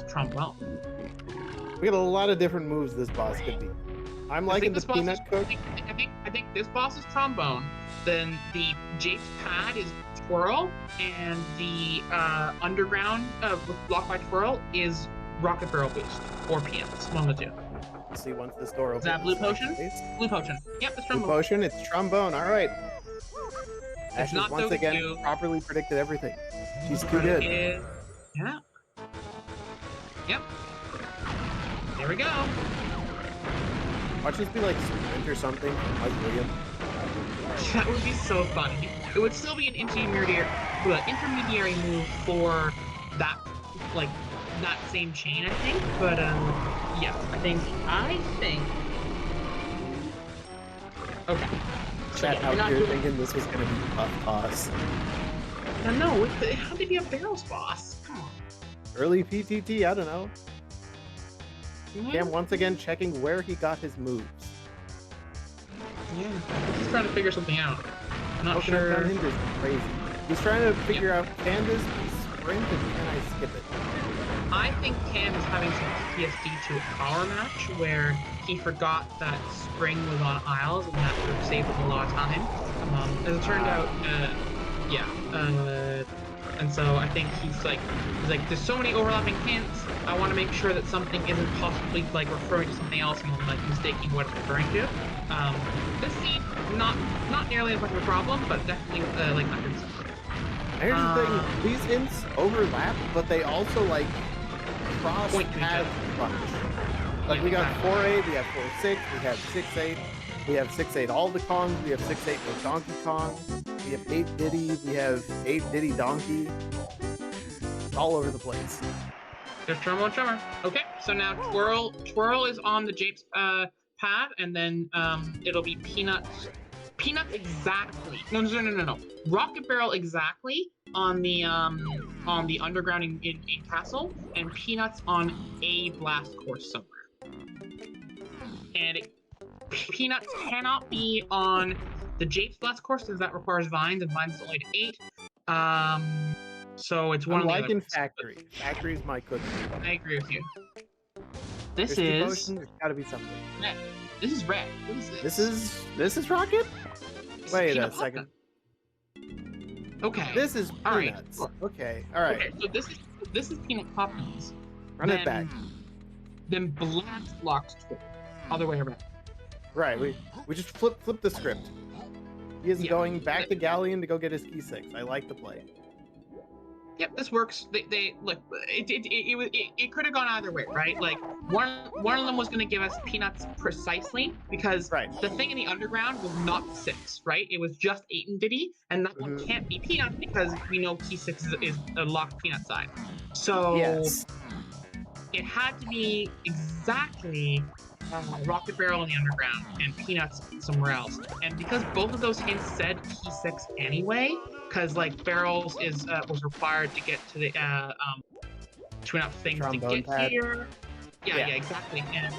Trombone. We got a lot of different moves this boss could be. I'm liking the Peanut Cook. I think this boss is Trombone. Then the Japes pad is Twirl, and the underground with Block by Twirl is Rocket Barrel Boost or Peanuts. One of the two. Let's see once this door opens. Is that Blue Potion? Blue Potion. Yep, it's Trombone. Blue Potion, it's Trombone. All right. Ash has once again you. properly predicted everything. She's too good. Yeah. Yep. There we go. Watch this be like Sprint or something, like William. That would be so funny. It would still be an intermediary move for that, like that same chain, I think. But yeah, I think. Okay. Chat out here thinking this was gonna be Puff Toss. No, how did he have barrels boss? Come on. Early PTT, I don't know. Yeah. Cam once again checking where he got his moves. Yeah, he's trying to figure something out. I'm not Coconut sure. Gun Hinder's crazy. He's trying to figure out, can this be sprint and can I skip it? I think Cam is having some PTSD to a power match where he forgot that Spring was on Isles and that would have saved him a lot of time. As it turned out, and so I think he's like, there's so many overlapping hints. I want to make sure that something isn't possibly like referring to something else and like mistaking what it's referring to. This scene, not nearly as much of a problem, but definitely like not good stuff. Here's the thing: these hints overlap, but they also like cross paths a bunch. Like we got 4A, we have 4-6, we have 6-8, we have 6-8 all the Kongs, we have 6-8 with Donkey Kong, we have 8 Diddy, we have 8 Diddy Donkey. It's all over the place. There's Trombone Tremor. Okay, so now Twirl is on the Japes pad, and then it'll be Peanuts exactly. No. Rocket Barrel exactly on the underground in Castle, and Peanuts on a blast course somewhere. And Peanuts cannot be on the Japes blast course because that requires vines, and vines is only to 8. So it's one of the other ones. Factory. Factory's my cookie. I agree with you. There's gotta be something. Red. This is red. What is this? This is Rocket? Wait a second. Okay. This is Peanuts. Right. Okay. All right. Okay. So this is Peanut Poppins. Run it back. Then Blast locks Twirl. Other way around. Right. We just flip the script. He is going back to Galleon to go get his key 6. I like the play. Yep, this works. They look. It could have gone either way, right? Like one of them was going to give us Peanuts precisely because the thing in the underground was not 6, right? It was just 8 and Diddy, and that one can't be Peanuts because we know key 6 is a locked Peanut side. So it had to be exactly Rocket Barrel in the underground and Peanuts somewhere else. And because both of those hints said key 6 anyway, because like barrels was required to get to the to enough things to get here. Yeah, exactly. And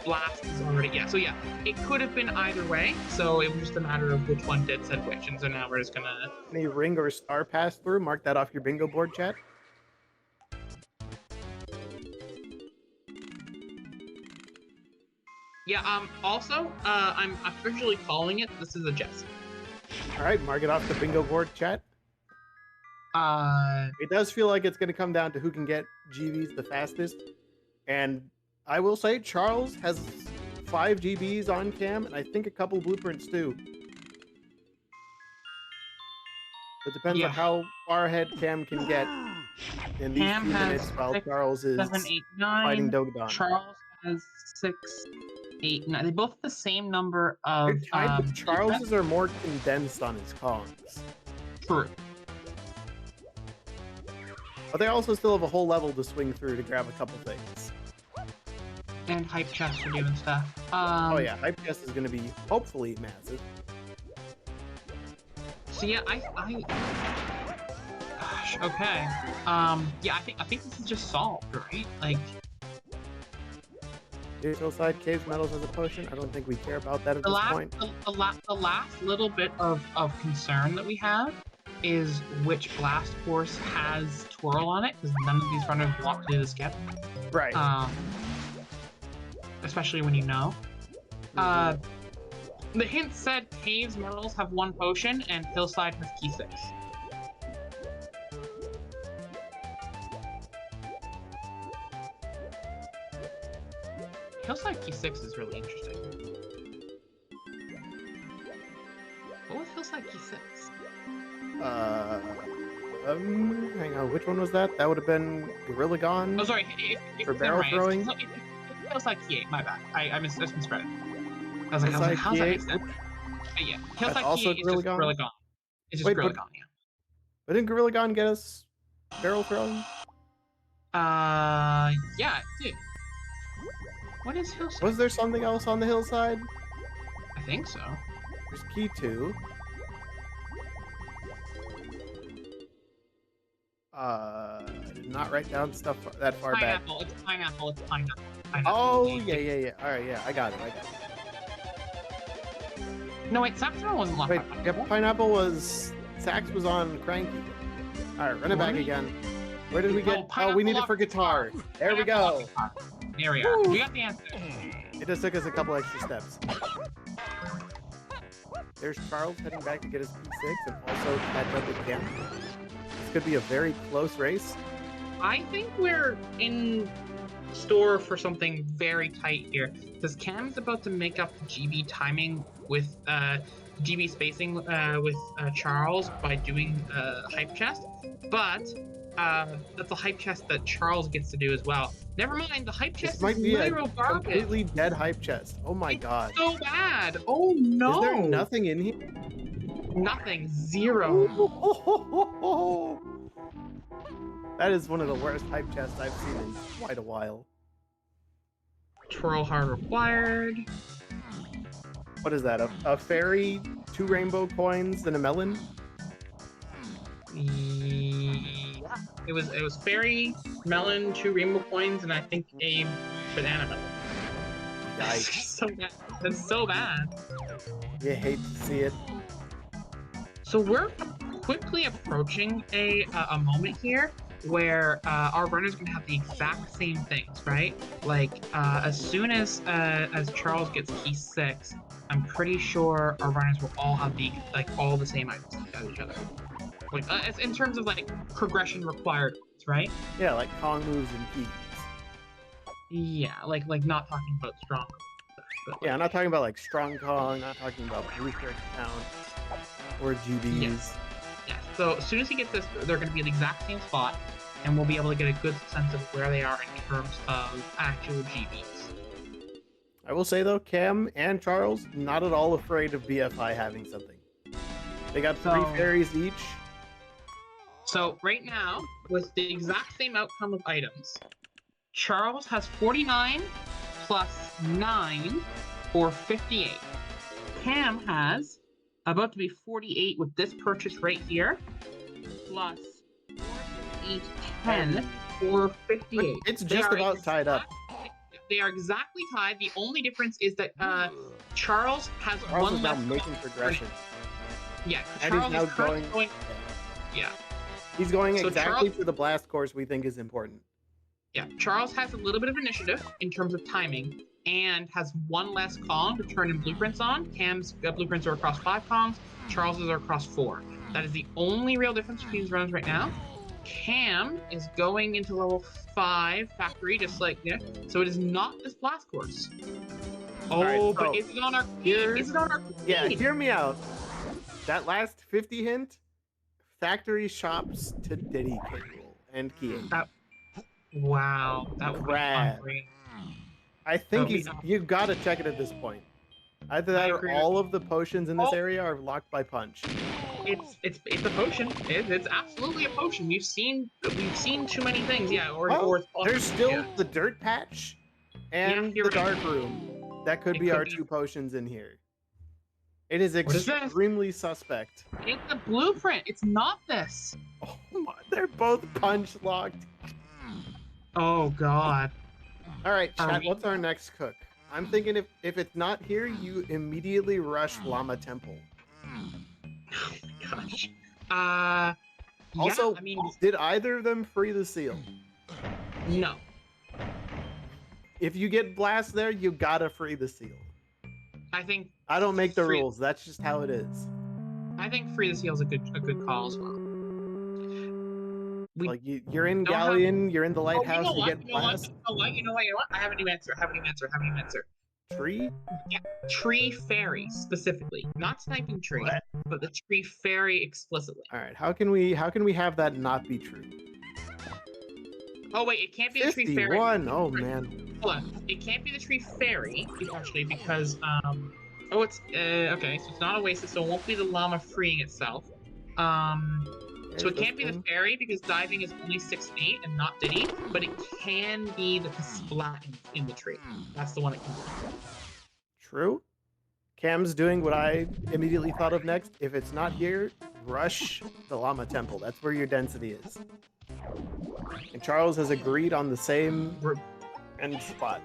blast is already So it could have been either way. So it was just a matter of which one did said which. And so now we're just gonna any ring or star pass through. Mark that off your bingo board, chat. Yeah. Also, I'm officially calling it. This is a Jess. All right, mark it off the bingo board, chat. It does feel like it's going to come down to who can get GBs the fastest. And I will say Charles has 5 GBs on cam, and I think a couple blueprints too. It depends on how far ahead Cam can get in these few minutes while Charles is 7, 8, 9. fighting Dogadon. Charles has 6, 8, 9. They both have the same number of. Charles's are more condensed on his Kongs. True. But they also still have a whole level to swing through to grab a couple things. And hype chests are doing stuff. Oh yeah, hype chest is going to be hopefully massive. So yeah, gosh, okay. Yeah, I think this is just solved, right? Like, Hillside Caves Metals as a potion. I don't think we care about that at this point. The last little bit of concern that we have is which blast course has twirl on it, because none of these runners want to do the skip. Right. Especially when you know. The hint said Caves Metals have 1 potion and Hillside has key 6. Hillside key 6 is really interesting. What was Hillside key 6? Hang on, which one was that? That would have been Gorilla Gone? Oh, sorry, for barrel throwing? It Hillside key 8, my bad. I misread it. I was like, how's that make sense? Yeah, Hillside key 8 is just Gorilla Gone. It's just Gorilla Gone, yeah. But didn't Gorilla Gone get us barrel throwing? Yeah, it did. What is Hillside? Was there something else on the hillside? I think so. There's key 2. I did not write down stuff that far back. It's pineapple. Oh, yeah. Alright, yeah, I got it. No, wait, Saxon wasn't locked. Wait, yeah, pineapple was... Sax was on Cranky. Alright, run it back again. Where did we get... Oh, we need it for guitar. There we go. There we are. We got the answer. It just took us a couple extra steps. There's Charles heading back to get his P6 and also catch up with Cam. This could be a very close race. I think we're in store for something very tight here, because Cam's about to make up GB timing with GB spacing with Charles by doing hype chest, but that's a hype chest that Charles gets to do as well. Never mind, the hype chest might be a garbage. Completely dead hype chest. Oh my god. So bad. Oh no. Is there nothing in here? Nothing. 0. That is one of the worst hype chests I've seen in quite a while. Twirl hard required. What is that? A fairy, 2 rainbow coins, and a melon? Yeah. It was fairy, melon, 2 rainbow coins, and I think a banana melon. Yikes. So bad. That's so bad. You hate to see it. So we're quickly approaching a moment here where our runners are going to have the exact same things, right? Like, as soon as Charles gets key 6, I'm pretty sure our runners will all have all the same items as each other. Like, in terms of like progression required, right? Yeah, like Kong moves and keys. Yeah, like not talking about strong. But yeah, I'm not talking about like strong Kong. Not talking about booster count or GBs. Yes. Yeah. So as soon as he gets this, they're going to be in the exact same spot, and we'll be able to get a good sense of where they are in terms of actual GBs. I will say though, Cam and Charles not at all afraid of BFI having something. They got 3 fairies each. So right now, with the exact same outcome of items, Charles has 49 plus 9 for 58. Cam has about to be 48 with this purchase right here, plus 4, 8, 10 for 58. It's just about tied up. They are exactly tied. The only difference is that Charles has Charles one is less. now making progression. Yeah, and Charles he's now is going. Yeah. He's going So exactly Charles, for the blast course we think is important. Yeah, Charles has a little bit of initiative in terms of timing, and has one less Kong to turn in blueprints on. Cam's blueprints are across 5 Kongs, Charles's are across 4. That is the only real difference between these runs right now. Cam is going into level 5 factory, just like Nick, so it is not this blast course. Oh, right, so but is it on our here, Is it on our Yeah, hear me out. That last 50 hint, factory shops to Diddy Cable and Key. Wow, that would Grab. be great. I think you've got to check it at this point. Either that or all of the potions in this area are locked by punch. It's a potion. It's absolutely a potion. We've seen too many things. Yeah, there's still the dirt patch and the dark room. That could be our 2 potions in here. It is extremely suspect. It's a blueprint. It's not this. Oh my, they're both punch locked. Oh god. All right, chat. What's our next cook? I'm thinking if it's not here, you immediately rush Llama Temple. Oh my gosh. Also, yeah, I mean, did either of them free the seal? No. If you get blast there, you gotta free the seal. I don't make the rules. That's just how it is. I think free the seal is a good call as well. Like you're in Galleon, you're in the lighthouse, you get blast. You know what? I have a new answer. Tree? Yeah, tree fairy specifically, not sniping tree, but the tree fairy explicitly. All right, how can we have that not be true? Oh wait, it can't be the tree fairy. 51. Oh man. Hold on, it can't be the tree fairy actually because oh it's okay, so it's not Oasis, so it won't be the llama freeing itself. So it can't be the fairy because diving is only 6 feet and not Diddy, but it can be the splat in the tree. That's the one it can do. True. Cam's doing what I immediately thought of next. If it's not here, rush the Llama Temple. That's where your density is. And Charles has agreed on the same end spot.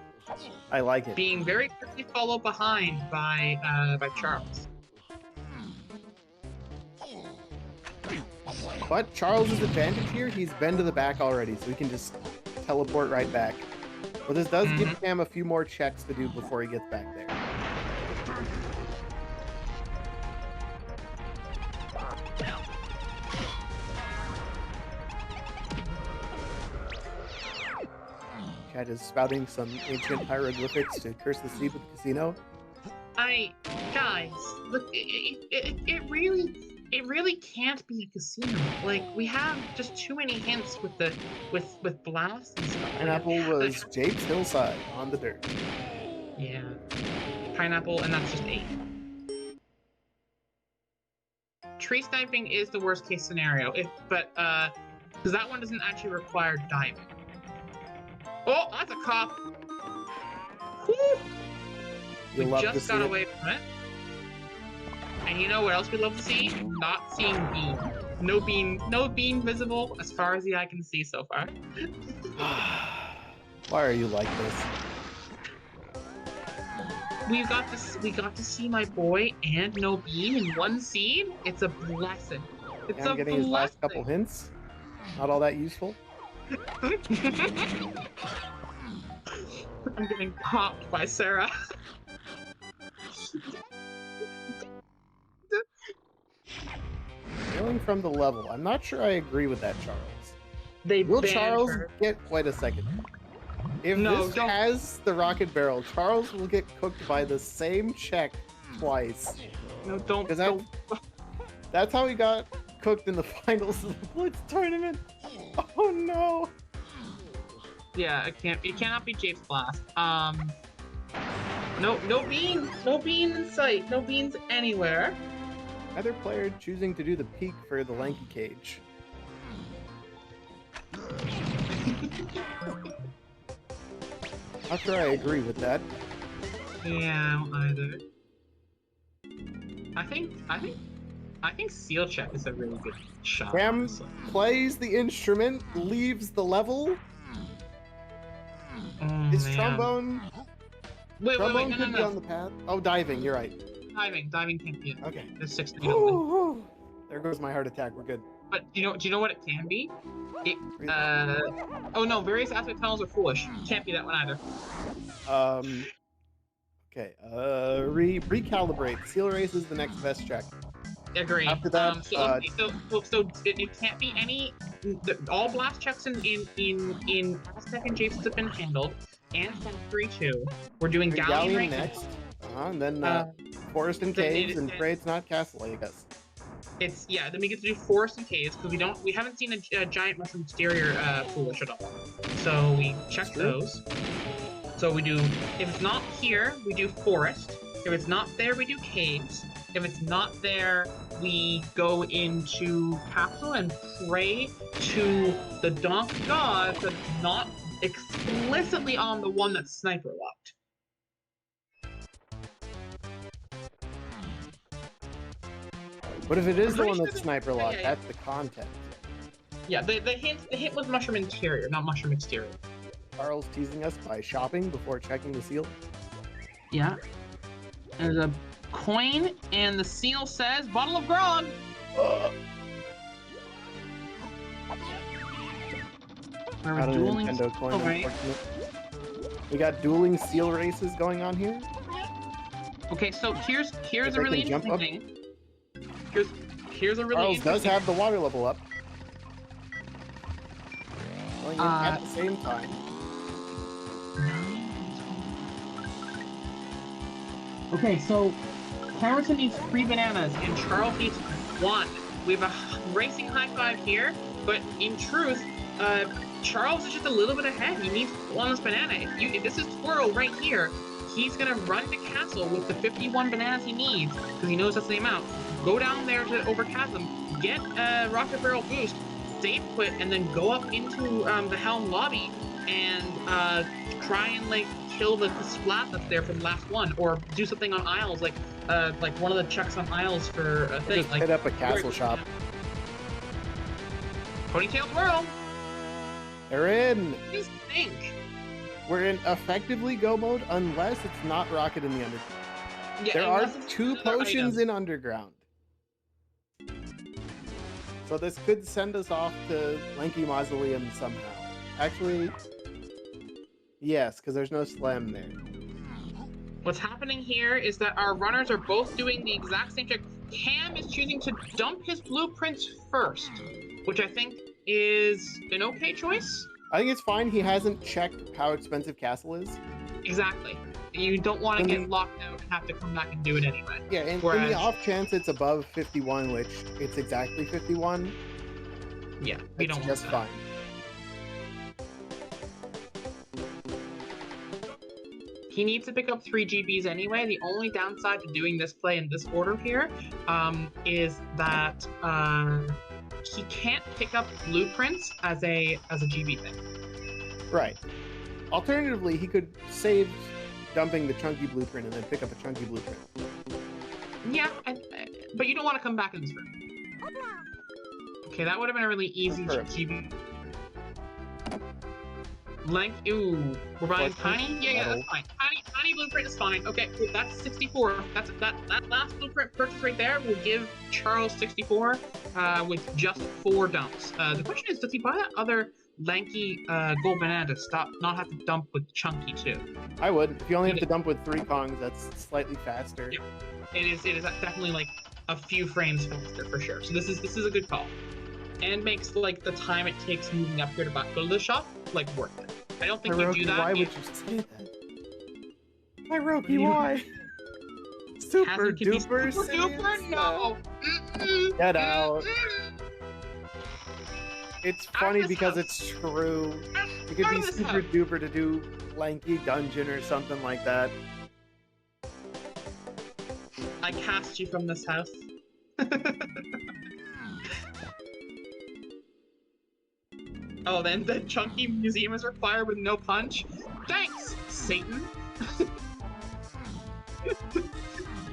I like it. Being very quickly followed behind by Charles. But Charles' advantage here, he's been to the back already, so he can just teleport right back. But this does give Cam a few more checks to do before he gets back there. Cat is spouting some ancient hieroglyphics to curse the sea with the casino. Guys, look, it really can't be a casino. Like, we have just too many hints with blast and stuff. Pineapple was Jake's hillside on the dirt. Yeah. Pineapple, and that's just 8. Tree sniping is the worst case scenario, because that one doesn't actually require diving. Oh, that's a cop. Whew. We just got away from it. And you know what else we love to see? Not seeing beam. No beam visible as far as the eye can see so far. Why are you like this? We got to see my boy and no beam in one scene. It's a blessing. It's I'm getting his last couple hints. Not all that useful. I'm getting popped by Sarah. Hailing from the level. I'm not sure I agree with that, Charles. Will Charles get... Wait a second. If this has the rocket barrel, Charles will get cooked by the same check twice. No, don't. That's how he got cooked in the finals of the Blitz tournament. Oh no. Yeah, it cannot be Jake's blast. No beam in sight. No beams anywhere. Either player choosing to do the peak for the lanky cage. Not sure I agree with that. Yeah, either. I think seal check is a really good shot. Cam plays the instrument, leaves the level. Is trombone? Wait, trombone no, could be on the path. Oh, diving. You're right. Diving can't be. Okay. There's 6 to go. There goes my heart attack. We're good. But do you know what it can be? Oh no, various aspect tunnels are foolish. Can't be that one either. Okay, recalibrate. Seal race is the next best check. Agree. After that, so it can't be any. All blast checks in Aztec and Japes have been handled, and Factory too. We're doing Galleon right next. And then Forest and then Caves, and pray it's not Castle, I guess. It's then we get to do Forest and Caves because we haven't seen a giant mushroom exterior foolish at all. So we check those. So we do, if it's not here, we do Forest. If it's not there, we do Caves. If it's not there, we go into Castle and pray to the Donk God that it's not explicitly on the one that's sniper locked. But if it is the one that's sniper locked, that's the content. Yeah, the hint was mushroom interior, not mushroom exterior. Charles teasing us by shopping before checking the seal. Yeah. There's a coin, and the seal says bottle of grog. Not a Nintendo coin, unfortunately. We got dueling seal races going on here. Okay, so here's a really interesting thing. Here's a really Charles does have the water level up. Going in at the same time. Okay, so Kamerson needs 3 bananas and Charles needs 1. We have a racing high five here, but in truth, Charles is just a little bit ahead. He needs 1 banana. If this is Twirl right here, he's gonna run to Castle with the 51 bananas he needs, because he knows that's the amount. Go down there to over Chasm, get a Rocket Barrel boost, save quit, and then go up into the Helm lobby and try and like kill the splat that's there from the last one, or do something on Isles, like one of the checks on Isles for a thing. Just hit up a castle shop. Ponytail Twirl. They're in. Just think. We're in effectively go mode unless it's not Rocket in the Underground. Yeah, there are 2 potions in Underground. So this could send us off to Lanky Mausoleum somehow. Actually, yes, because there's no slam there. What's happening here is that our runners are both doing the exact same check. Cam is choosing to dump his blueprints first, which I think is an okay choice. I think it's fine. He hasn't checked how expensive Castle is. Exactly. You don't want to get locked out and have to come back and do it anyway. Yeah, and in the off chance it's above 51, which it's exactly 51. Yeah, we don't want just that. Fine. He needs to pick up 3 GBs anyway. The only downside to doing this play in this order here is that he can't pick up blueprints as a GB thing. Right. Alternatively, he could save dumping the chunky blueprint and then pick up a chunky blueprint. Yeah, but you don't want to come back in this room. Okay, that would have been a really easy GB. Ooh, we're buying Tiny? Yeah, that's fine. Tiny blueprint is fine. Okay, cool, that's 64. That last blueprint purchase right there will give Charles 64 with just 4 dumps. The question is, does he buy that other lanky gold banana to not have to dump with chunky too? I would. If you only have to dump with 3 Kongs, that's slightly faster. Yeah. It is definitely like a few frames faster for sure. So this is a good call. And makes like the time it takes moving up here to go to the shop like worth it. I don't think you do that. Why would you say that? Hiroki, why? Super duper? Super duper? No! Get out. It's funny because it's true. It could be super duper to do Lanky Dungeon or something like that. I cast you from this house. Oh, then the chunky museum is required with no punch? Thanks, Satan!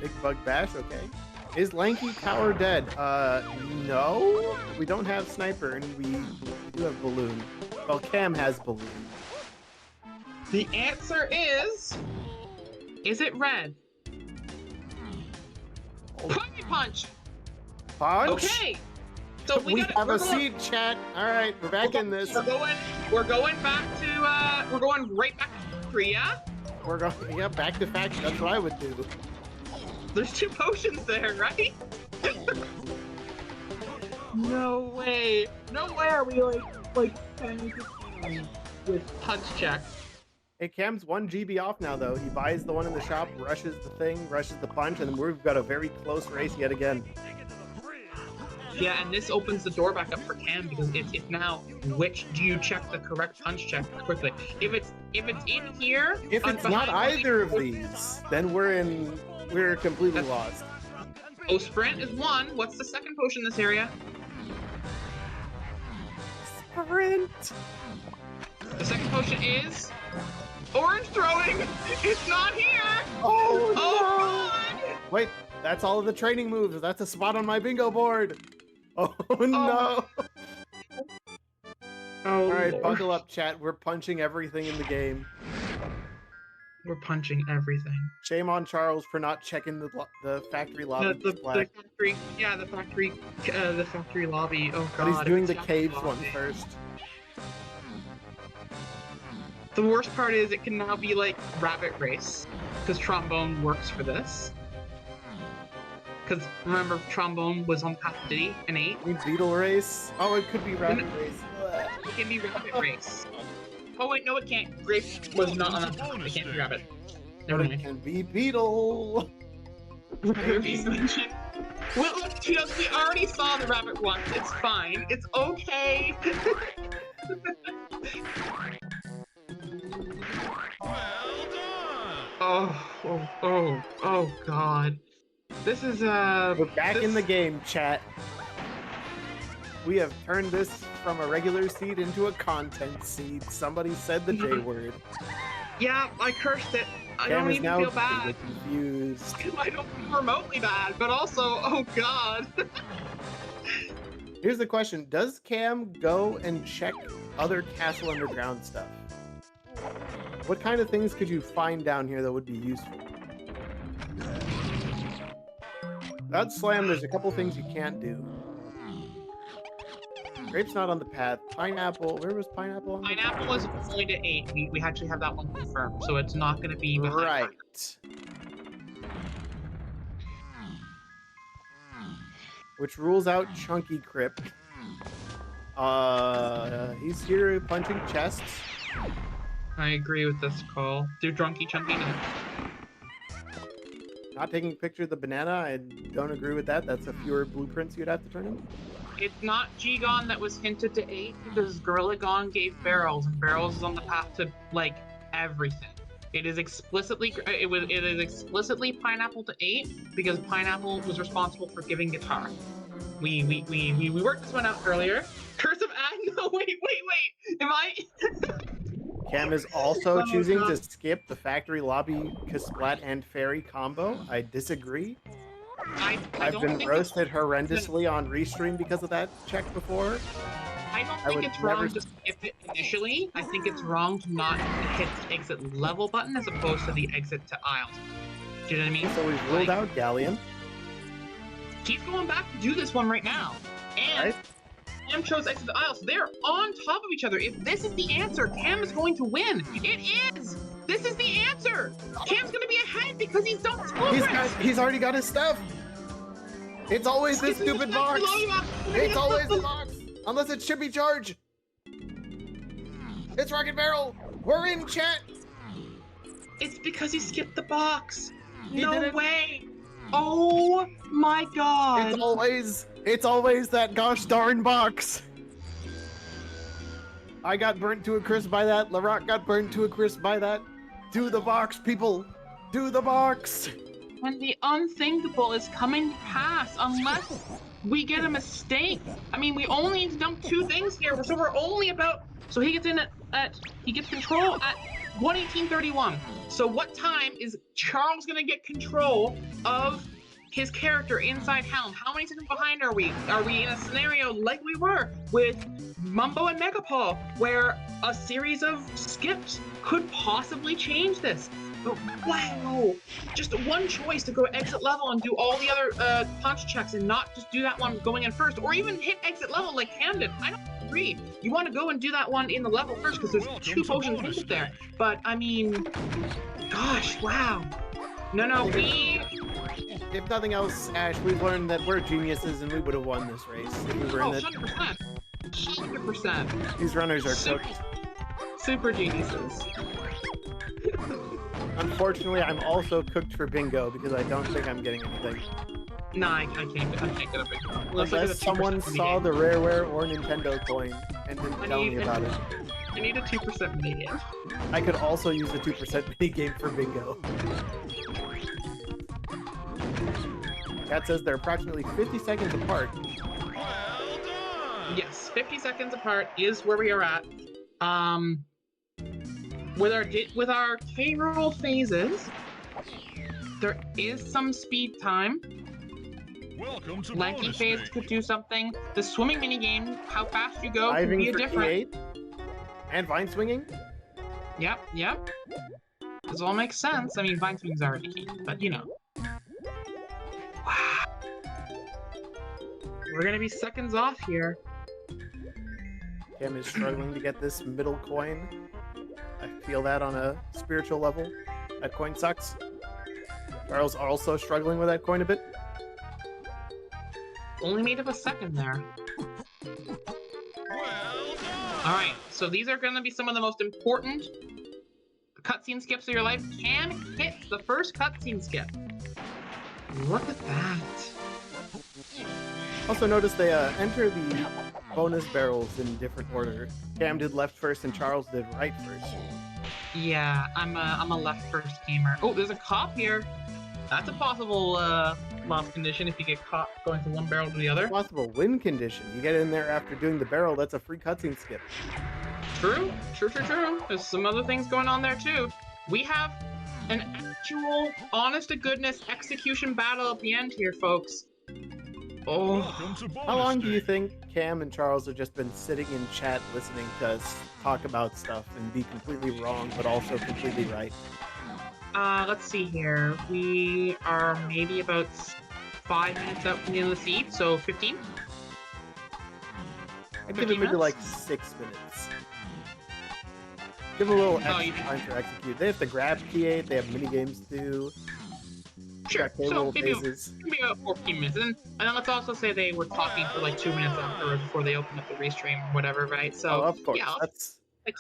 Big Bug Bash, okay. Is Lanky Tower dead? No. We don't have Sniper, and we do have Balloon. Well, Cam has Balloon. The answer is it red? Punch! Punch? Okay! So we have a seat, chat. All right, we're back in this. We're going right back to 3, yeah? We're going, yeah, back to fact. That's what I would do. There's 2 potions there, right? No way. No way are we like with punch check. Hey, Cam's 1 GB off now, though. He buys the one in the shop, rushes the thing, rushes the punch, and then we've got a very close race yet again. Yeah, and this opens the door back up for Cam because it's now which do you check the correct punch check quickly. If it's in here, if it's not either of these, then we're completely lost. Oh, sprint is 1. What's the second potion in this area? Sprint. The second potion is orange throwing. It's not here. Oh no! God. Wait, that's all of the training moves. That's a spot on my bingo board. Oh no! Oh, Alright, Lord. buckle up, chat. We're punching everything in the game. We're punching everything. Shame on Charles for not checking the factory lobby. The factory, yeah, the factory lobby. Oh god. But he's doing the it's caves lobby. one first. The worst part is it can now be like rabbit race because trombone works for this. Because remember, trombone was on path to Diddy in 8. Beetle race? Oh, it could be rabbit race. It can be rabbit race. Oh wait, no, it can't. Grape was not on that path. It can't be rabbit. Never mind. It can be beetle. Rabbit race mention. Well, look, Cheetos, we already saw the rabbit once. It's fine. It's okay. Oh, God. This is, We're back in the game, chat. We have turned this from a regular seed into a content seed. Somebody said the J word. Yeah, I cursed it. I Cam don't is even now feel bad. Confused. I don't feel remotely bad, but also, oh, God. Here's the question. Does Cam go and check other Castle Underground stuff? What kind of things could you find down here that would be useful? Without Slam, there's a couple things you can't do. Grape's not on the path. Pineapple, where was Pineapple on? Pineapple was only to 8. We actually have that one confirmed, so it's not going to be behind. Right. Which rules out Chunky Crypt. He's here punching chests. I agree with this call. Do Drunky Chunky next. Not taking a picture of the banana, I don't agree with that. That's a fewer blueprints you'd have to turn in. It's not G-Gon that was hinted to 8 because Gorilla Gon gave Barrels, and Barrels is on the path to, like, everything. It is explicitly Pineapple to 8 because Pineapple was responsible for giving Guitar. We worked this one out earlier. Curse of no, wait. Am I? Cam is also choosing to skip the factory lobby Kasplat and Fairy combo. I disagree. I've been roasted horrendously on Restream because of that check before. I don't think it's wrong to skip it initially. I think it's wrong to not hit the exit level button as opposed to the exit to aisles. Do you know what I mean? So we've ruled out Galleon. He's going back to do this one right now. And Cam chose exit to aisles. They're on top of each other. If this is the answer, Cam is going to win. It is! This is the answer! Cam's going to be ahead because he's done He's already got his stuff. It's always this stupid box. It's always the box. Unless it's Chippy Charge. It's Rocket Barrel. We're in, chat. It's because he skipped the box. No way. Oh my god. It's always that gosh darn box. I got burnt to a crisp by that. Larock got burnt to a crisp by that. Do the box, people. Do the box. When the unthinkable is coming to pass, unless we get a mistake. I mean, we only need to dump 2 things here, so we're only about. So he gets in he gets control at 1:18:31. So what time is Charles gonna get control of his character inside Helm? How many seconds behind are we? Are we in a scenario like we were with Mumbo and Megapol, where a series of skips could possibly change this? But wow! Just one choice to go exit level and do all the other punch checks and not just do that one going in first, or even hit exit level like Cam did. I don't agree. You want to go and do that one in the level first because there's 2 potions hinted there. But I mean, Gosh, wow. No, If nothing else, Ash, we've learned that we're geniuses and we would have won this race if we were in it. 100%. 100%. These runners are cooked. Super geniuses. Unfortunately, I'm also cooked for bingo because I don't think I'm getting anything. No, I can't get a bingo. Unless someone saw the Rareware or Nintendo coin and didn't tell me about it. I need a 2% minigame. I could also use a 2% minigame for bingo. Cat says they're approximately 50 seconds apart. Yes, 50 seconds apart is where we are at. With our K-roll phases, there is some speed time. Lanky phase could do something. The swimming minigame, how fast you go, could be a different. And vine swinging? Yep. This all makes sense. I mean, vine swinging's already key, but you know. Wow. We're gonna be seconds off here. Cam is struggling to get this middle coin. I feel that on a spiritual level. That coin sucks. Charles also struggling with that coin a bit. Only made up a second there. Alright, so these are going to be some of the most important cutscene skips of your life. Cam hits the first cutscene skip. Look at that. Also notice they enter the bonus barrels in different order. Cam did left first and Charles did right first. Yeah, I'm a left first gamer. Oh, there's a cop here. That's a possible loss condition if you get caught going from one barrel to the other. Possible win condition. You get in there after doing the barrel, that's a free cutscene skip. True. There's some other things going on there too. We have an actual, honest-to-goodness execution battle at the end here, folks. Oh. How long do you think Cam and Charles have just been sitting in chat listening to us talk about stuff and be completely wrong, but also completely right? Let's see here. We are maybe about 5 minutes out from the end of the seed, so 15? I'd give it maybe like 6 minutes. Give them a little extra time to execute. They have to grab P8, they have minigames to do. Sure, so maybe about 14 minutes. And then let's also say they were talking for like 2 minutes afterwards before they opened up the restream or whatever, right? So, of course. Yeah,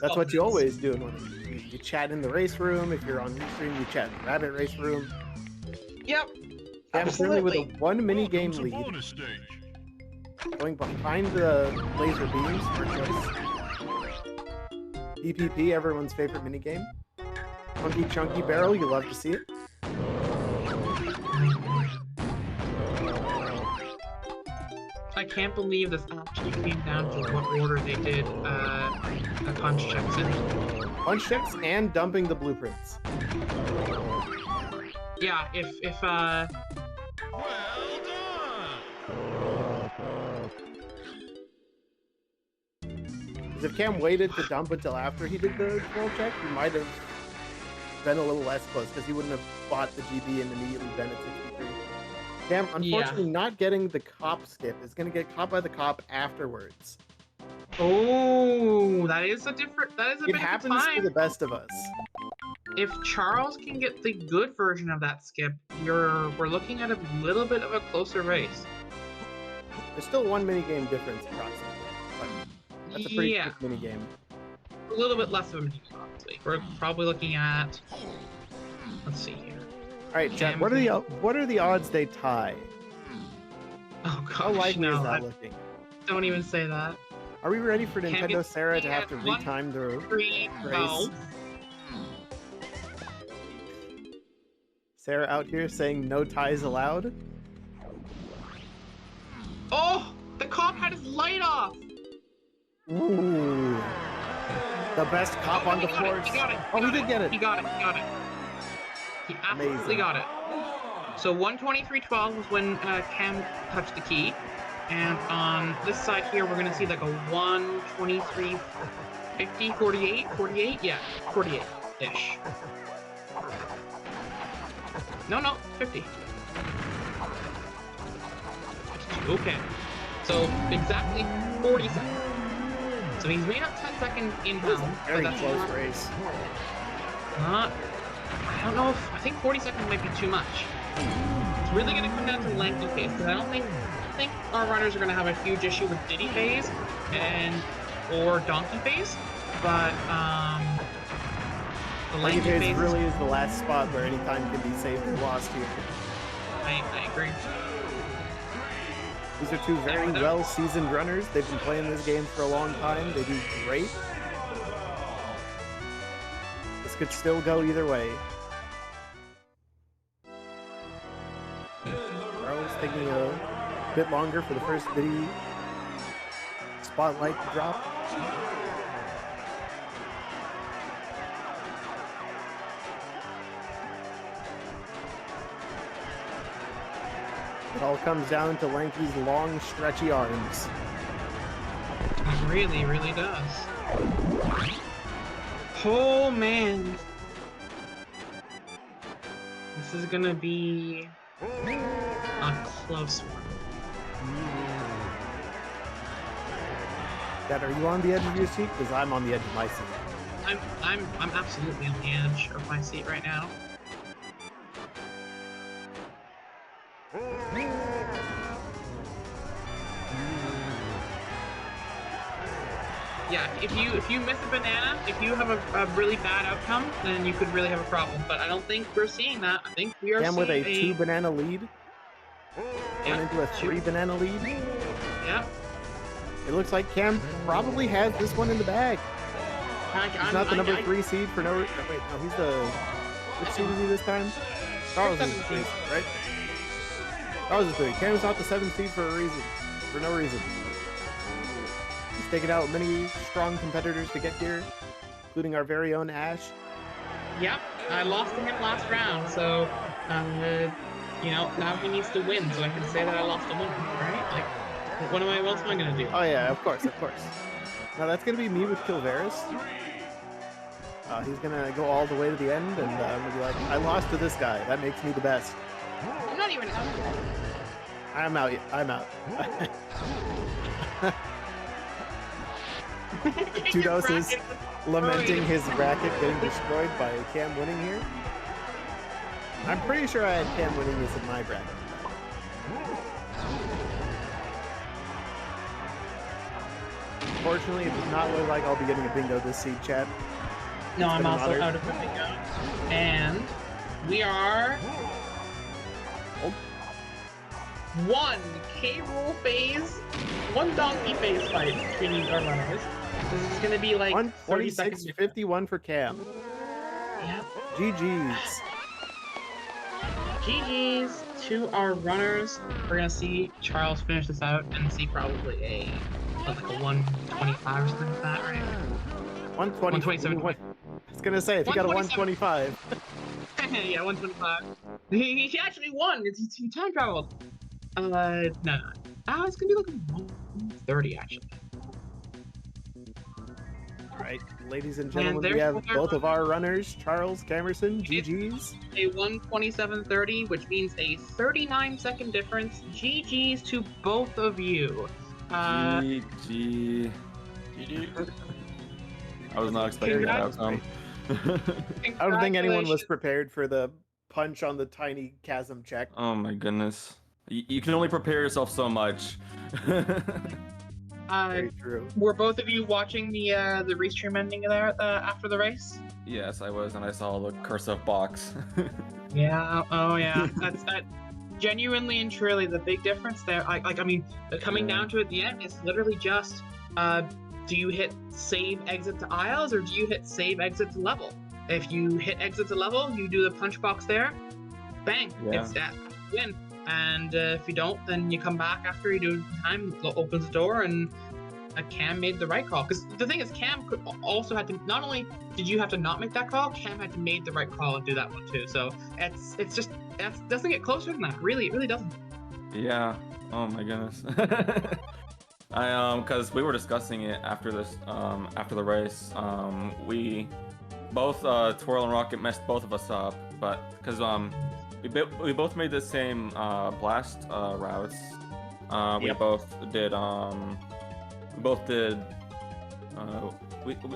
that's what you always do. You chat in the race room. If you're on restream, you chat in the rabbit race room. Yep. Cam's currently with a 1 minigame lead. Going behind the laser beams for choice. DPP, everyone's favorite minigame. Funky Chunky Barrel, you love to see it. I can't believe this actually came down to what order they did the punch checks in. Punch checks and dumping the blueprints. Yeah, if if Cam waited to dump until after he did the roll check, he might have been a little less close because he wouldn't have bought the GB and immediately been at 63. Cam, unfortunately, not getting the cop skip is going to get caught by the cop afterwards. Oh, that is a bit of time. It happens to the best of us. If Charles can get the good version of that skip, we're looking at a little bit of a closer race. There's still 1 minigame difference approximately, but that's a pretty quick minigame. A little bit less of a minigame, honestly. We're probably looking at. Let's see here. All right, chat. What are the odds they tie? Oh gosh, how likely is that looking? Don't even say that. Are we ready for Nintendo Sarah to have to retime the race? Sarah out here saying no ties allowed. Oh, the cop had his light off. Ooh, the best cop on the force. He did get it. He got it. He absolutely got it. So 123.12 was when Cam touched the key. And on this side here, we're going to see like a 123.50, 48? Yeah, 48-ish. No, 50. Okay. So exactly 40 seconds. So he's made up 10 seconds in-house. Very close race. I don't know if I think 40 seconds might be too much. It's really going to come down to lanky phase because I don't think our runners are going to have a huge issue with Diddy phase or donkey phase, but the lanky phase really is the last spot where any time can be saved and lost here. I agree. These are two very well-seasoned runners. They've been playing this game for a long time. They do great. This could still go either way. Charles taking a bit longer for the first Diddy spotlight to drop. It all comes down to Lanky's long, stretchy arms. It really, really does. Oh, man. This is gonna be a close one. Dad, are you on the edge of your seat? Because I'm on the edge of my seat. I'm absolutely on the edge of my seat right now. Yeah, if you miss a banana, if you have a really bad outcome, then you could really have a problem. But I don't think we're seeing that. I think we are Cam seeing with a 2-banana lead. Yeah, into a 3-banana lead. Yeah. It looks like Cam probably has this one in the bag. He's not the number 3 seed for no. Wait, no, he's the. Which seed is he this time? Charles is the 3, right? Charles is 3. Cam's not the 7th seed for a reason. For no reason. He's taken out many strong competitors to get here, including our very own Ash. Yep, I lost to him last round, so you know, now he needs to win, so I can say that I lost to him, right? Like, what else am I gonna do? Oh yeah, of course. Now that's gonna be me with Kilvaris. He's gonna go all the way to the end, and I'm gonna be like, I lost to this guy. That makes me the best. I'm not even out yet. I'm out. I'm out. Tudos is lamenting his bracket getting destroyed by Cam winning here. I'm pretty sure I had Cam winning this in my bracket. Unfortunately, it does not look like I'll be getting a bingo this seed, chat. No, I'm also out of the bingo. And we are... one K-Rool phase, one donkey phase fight between our runners. This is gonna be like 30 seconds. 1:46.51 for Cam. Yep. GG's. GG's to our runners. We're gonna see Charles finish this out and see probably like a 125 or something like that, right? 127. I was gonna say, if you got a 125. Yeah, 125. He actually won. He time traveled. No. It's gonna be like 130 actually. Alright, ladies and gentlemen, we have both of our runners, Charles, Kamerson, GG's. A 127.30, which means a 39-second difference. GG's to both of you. GG. I was not expecting that outcome. I don't think anyone was prepared for the punch on the tiny chasm check. Oh my goodness. You can only prepare yourself so much. Very true. Were both of you watching the restream ending there after the race? Yes, I was, and I saw the cursive box. Yeah. Oh yeah. That's genuinely and truly the big difference there. I mean, coming down to it at the end, it's literally just do you hit save exit to aisles or do you hit save exit to level? If you hit exit to level, you do the punch box there, bang, it's that win. And if you don't, then you come back after you do time, opens the door, and Cam made the right call. Because the thing is, Cam could also had to, not only did you have to not make that call, Cam had to made the right call and do that one too. So it's just, it doesn't get closer than that. Really, it really doesn't. Yeah. Oh my goodness. Because we were discussing it after this, after the race. We both Twirl and Rocket messed both of us up, but because we both made the same blast routes. We both did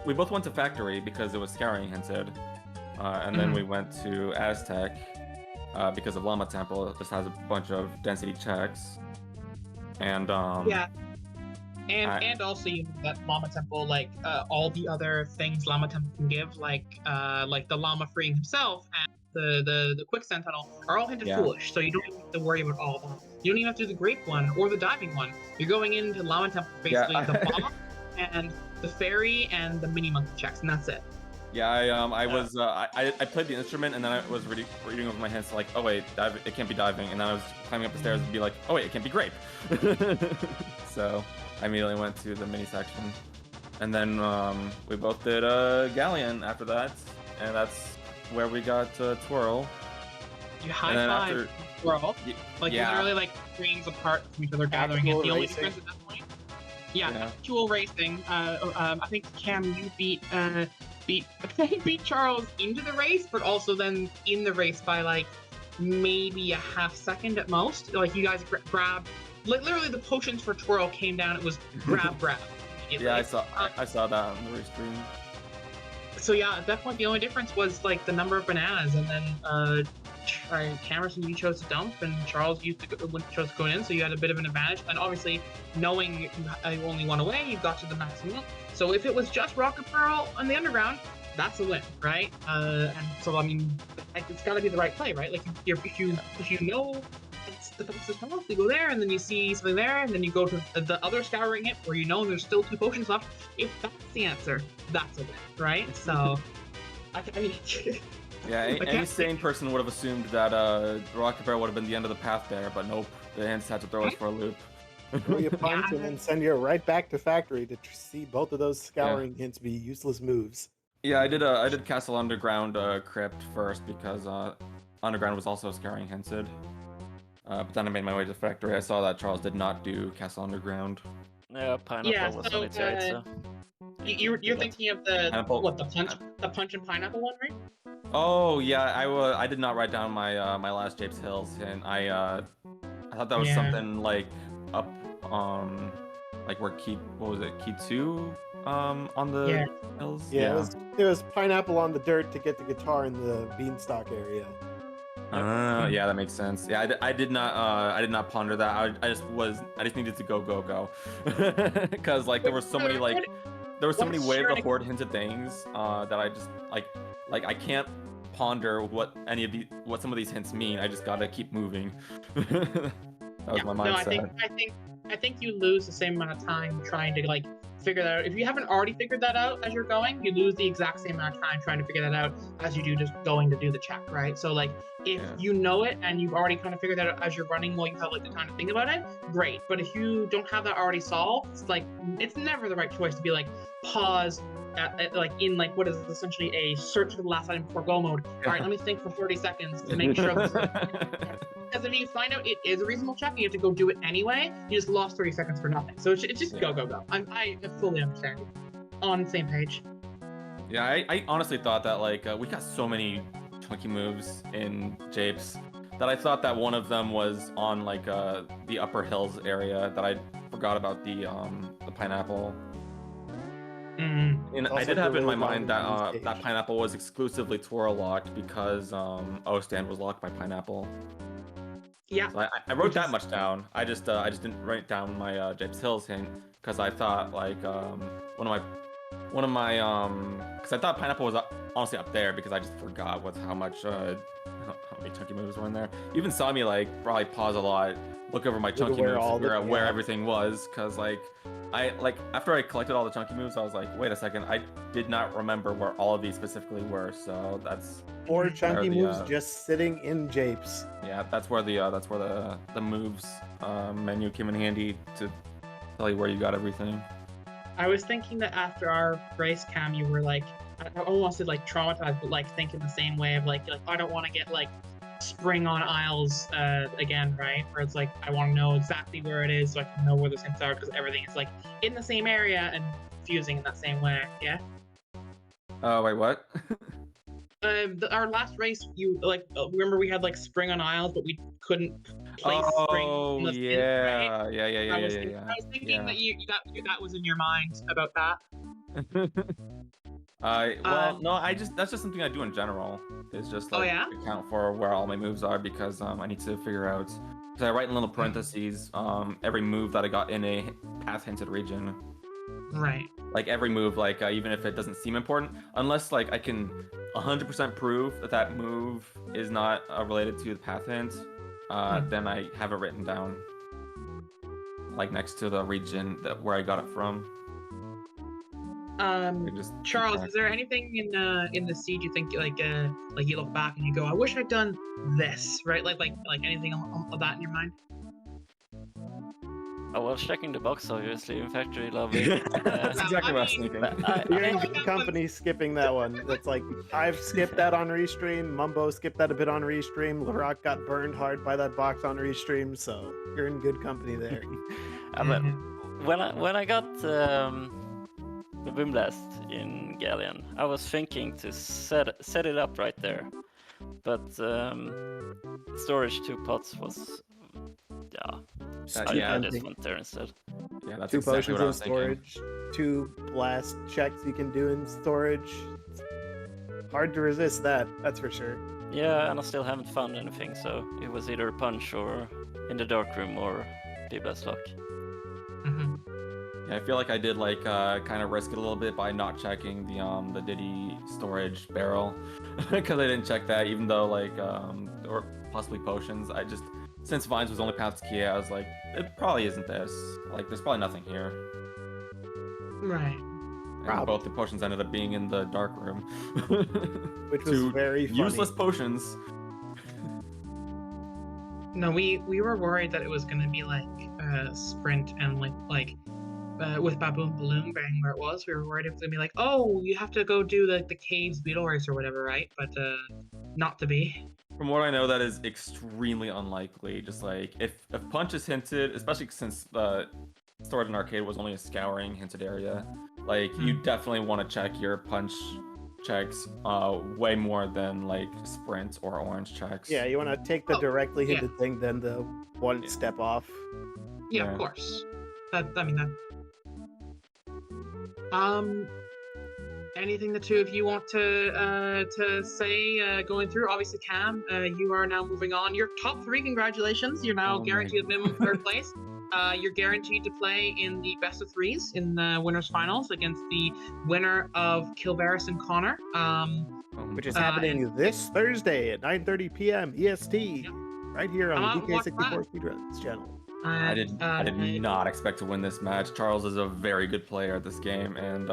we both went to factory because it was scouring instead. and then we went to Aztec because of Llama Temple. It just has a bunch of density checks, and Yeah. And also you know that Llama Temple, like all the other things Llama Temple can give, like the llama freeing himself and the quicksand tunnel are all hinted foolish, so you don't even have to worry about all of them. You don't even have to do the grape one or the diving one. You're going into Llama Temple basically the bomb and the fairy and the mini monkey checks, and that's it. Yeah, I played the instrument and then I was reading with my hands like, oh wait, it can't be diving, and then I was climbing up the stairs and be like, oh wait, it can't be grape. So I immediately went to the mini section, and then we both did Galleon after that, and that's where we got Twirl. You high five Twirl, like literally like frames apart from each other, gathering it. The only difference at that point, actual racing. I think Cam, you beat Charles into the race, but also then in the race by like maybe a half second at most. Like you guys grabbed. Like literally, the potions for Twirl came down. It was grab. Yeah, I saw that on the restream. So yeah, at that point, the only difference was like the number of bananas, and then Kamerson, you chose to dump, and Charles chose to go in, so you had a bit of an advantage. And obviously, knowing you only one away, you got to the maximum. So if it was just Rocket Pearl on the underground, that's a win, right? And so I mean, it's got to be the right play, right? Like if you know. It's the fastest path, you go there, and then you see something there, and then you go to the other scouring hit where you know there's still 2 potions left. If that's the answer, that's a win, right? So, I mean... Yeah, any sane person would have assumed that Rocket Bear would have been the end of the path there, but nope, the hands had to throw us for a loop. Throw you punch and then send you right back to factory to see both of those scouring hints be useless moves. Yeah, I did Castle Underground Crypt first because Underground was also scouring hinted. But then I made my way to Factory. I saw that Charles did not do Castle Underground. Yeah, Pineapple was on its side, so... You're thinking of the punch and pineapple one, right? Oh yeah, I did not write down my my last Japes Hills, and I thought that was something like up like where key 2 on the hills. Yeah, it was pineapple on the dirt to get the guitar in the beanstalk area. Yeah, that makes sense. Yeah, I did not ponder that. I just needed to go, because like there were so many way of horde hinted things that I just like I can't ponder what some of these hints mean. I just gotta keep moving. That was my mindset. No, I think you lose the same amount of time trying to like figure that out. If you haven't already figured that out as you're going, you lose the exact same amount of time trying to figure that out as you do just going to do the check, right? So like if you know it and you've already kind of figured that out as you're running while you have like the time to think about it, great. But if you don't have that already solved, it's never the right choice to be like pause at like in like what is essentially a search for the last item before go mode. All right, let me think for 30 seconds to make sure this because if you find out it is a reasonable check and you have to go do it anyway, you just lost 30 seconds for nothing. So it's just go. I fully understand. On the same page. Yeah, I honestly thought that like we got so many chunky moves in Japes that I thought that one of them was on like the upper hills area that I forgot about the pineapple. And I did have in my mind that that pineapple was exclusively Twirl locked because O-Stand was locked by pineapple. Yeah. So I wrote that much down. I just didn't write down my Japes Hills hint because I thought like one of my because I thought pineapple was honestly up there because I just forgot how many chunky moves were in there. You even saw me like probably pause a lot, look over my chunky moves, figure out where everything was, because like after I collected all the chunky moves, I was like, wait a second, I did not remember where all of these specifically were. So that's 4 chunky moves just sitting in Japes. Yeah, that's where the moves menu came in handy to tell you where you got everything. I was thinking that after our race cam, you were like, I almost said like traumatized, but like thinking the same way of like I don't want to get like spring on aisles again, right? Where it's like I want to know exactly where it is so I can know where the hints are because everything is like in the same area and confusing in that same way. Yeah. Oh wait, what? Our last race, you remember we had like spring on aisles, but we couldn't place spring. On the yeah. Fin, right? Yeah. I was thinking that that was in your mind about that. Well, no, that's just something I do in general. It's just like account for where all my moves are because I need to figure out. Because I write in little parentheses every move that I got in a path hinted region. Right. Like every move, like even if it doesn't seem important, unless like I can 100% prove that move is not related to the path hint, then I have it written down, like next to the region where I got it from. Charles, is there anything in the siege you think like you look back and you go, I wish I'd done this, right? Like anything of that in your mind? I was checking the box, obviously, in factory lobby. That's exactly what I was thinking. You're in good company skipping that one. That's like, I've skipped that on Restream, Mumbo skipped that a bit on Restream, Larock got burned hard by that box on Restream, so you're in good company there. When I got the Boom Blast in Galleon, I was thinking to set it up right there. But storage 2 pots was... I just went there instead. Yeah, that's 2 exactly potions what I in was storage, thinking. 2 blast checks you can do in storage. Hard to resist that, that's for sure. Yeah, and I still haven't found anything, so it was either punch or in the dark room or Big Blast Lock. Yeah, I feel like I did like kind of risk it a little bit by not checking the Diddy storage barrel because I didn't check that, even though like or possibly potions. I just, since Vines was only Path's Key, I was like, it probably isn't this. Like, there's probably nothing here. Right. And both the potions ended up being in the dark room, which was very funny. Useless potions. No, we were worried that it was gonna be like sprint and like with Baboon Balloon being where it was, we were worried it was gonna be like, oh, you have to go do the caves beetle race or whatever, right? But not to be. From what I know, that is extremely unlikely. Just like if punch is hinted, especially since Storage and Arcade was only a scouring hinted area, like you definitely want to check your punch checks way more than like sprint or orange checks. Yeah, you want to take the directly hinted thing, then the one step off. Yeah, of course. Anything the two of you want to say going through? Obviously, Cam, you are now moving on. You're top 3. Congratulations. You're now guaranteed a minimum 3rd place. You're guaranteed to play in the best of 3s in the winners finals against the winner of Kilbarris and Connor. Which is happening this Thursday at 9:30 p.m. EST, right here on the DK64 Speedruns channel. I did not expect to win this match. Charles is a very good player at this game, and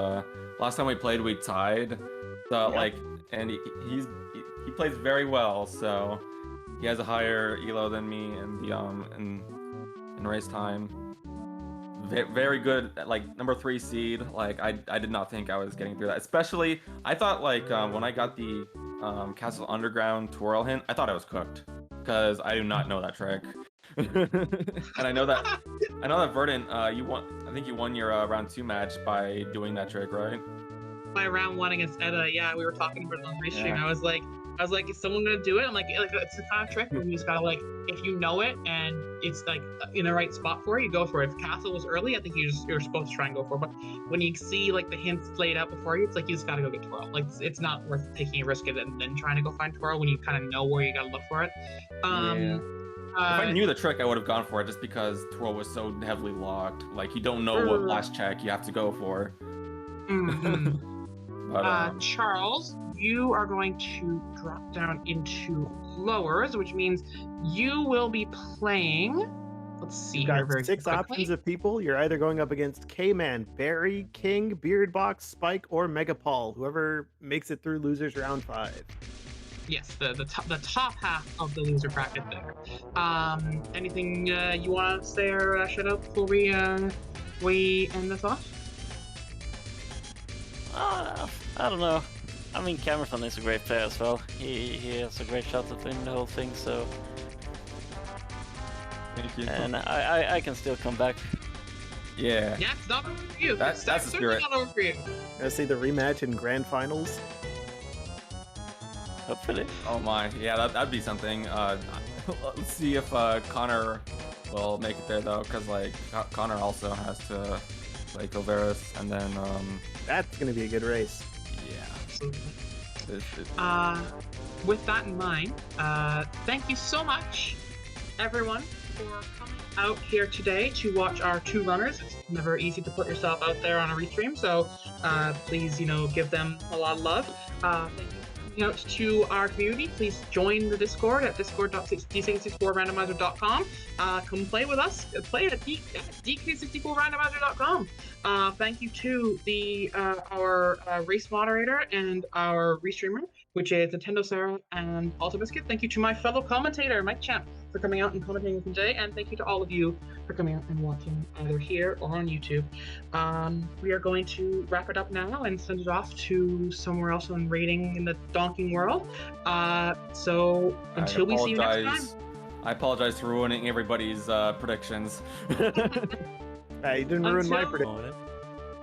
last time we played, we tied. So like, and he plays very well. So he has a higher elo than me in the in race time. Very good, like number 3 seed. Like I did not think I was getting through that. Especially, I thought like when I got the Castle Underground twirl hint, I thought I was cooked because I do not know that trick. And I know that Verdant, you won. I think you won your round 2 match by doing that trick, right? By round 1 against Edda, yeah, we were talking about it on restream. Yeah. I was like, is someone gonna do it? I'm like it's the kind of trick where you just gotta like, if you know it and it's like in the right spot for it, you go for it. If Castle was early, I think you're supposed to try and go for it. But when you see like the hints laid out before you, it's like you just gotta go get twirl. Like it's not worth taking a risk and then trying to go find twirl when you kind of know where you gotta look for it. If I knew the trick, I would have gone for it just because twirl was so heavily locked. Like you don't know what last check you have to go for. But, Charles, you are going to drop down into lowers, which means you will be playing. Let's see. You've got 6 options of people. You're either going up against K-Man, Barry, King, Beardbox, Spike, or Megapol. Whoever makes it through losers round 5. Yes, the top half of the loser bracket there. Anything you want to say or shout out before we end this off? I don't know. I mean, Kamerson is a great player as well. He has a great shot at winning the whole thing, so... Thank you. And I can still come back. Yeah. Yeah, it's not over for you. That's the spirit. Not over for you. Gonna see the rematch in grand finals? Hopefully. Oh my, yeah, that'd be something. Let's see if Connor will make it there though, because like Connor also has to play Kilbarris, and then that's gonna be a good race. Yeah, absolutely. It's- With that in mind, thank you so much, everyone, for coming out here today to watch our two runners. It's never easy to put yourself out there on a restream, so please, give them a lot of love. Thank you for coming out to our community. Please join the Discord at discord.d64randomizer.com. Come play with us. Play at DK64randomizer.com. Thank you to our race moderator and our restreamer, which is Nintendo Sarah and Also Biscuit. Thank you to my fellow commentator, Mike Champ, for coming out and commentating with me today, and thank you to all of you for coming out and watching either here or on YouTube. We are going to wrap it up now and send it off to somewhere else on raiding in the donking world. So until we see you next time. I apologize for ruining everybody's predictions. Hey, you didn't ruin my Until- prediction.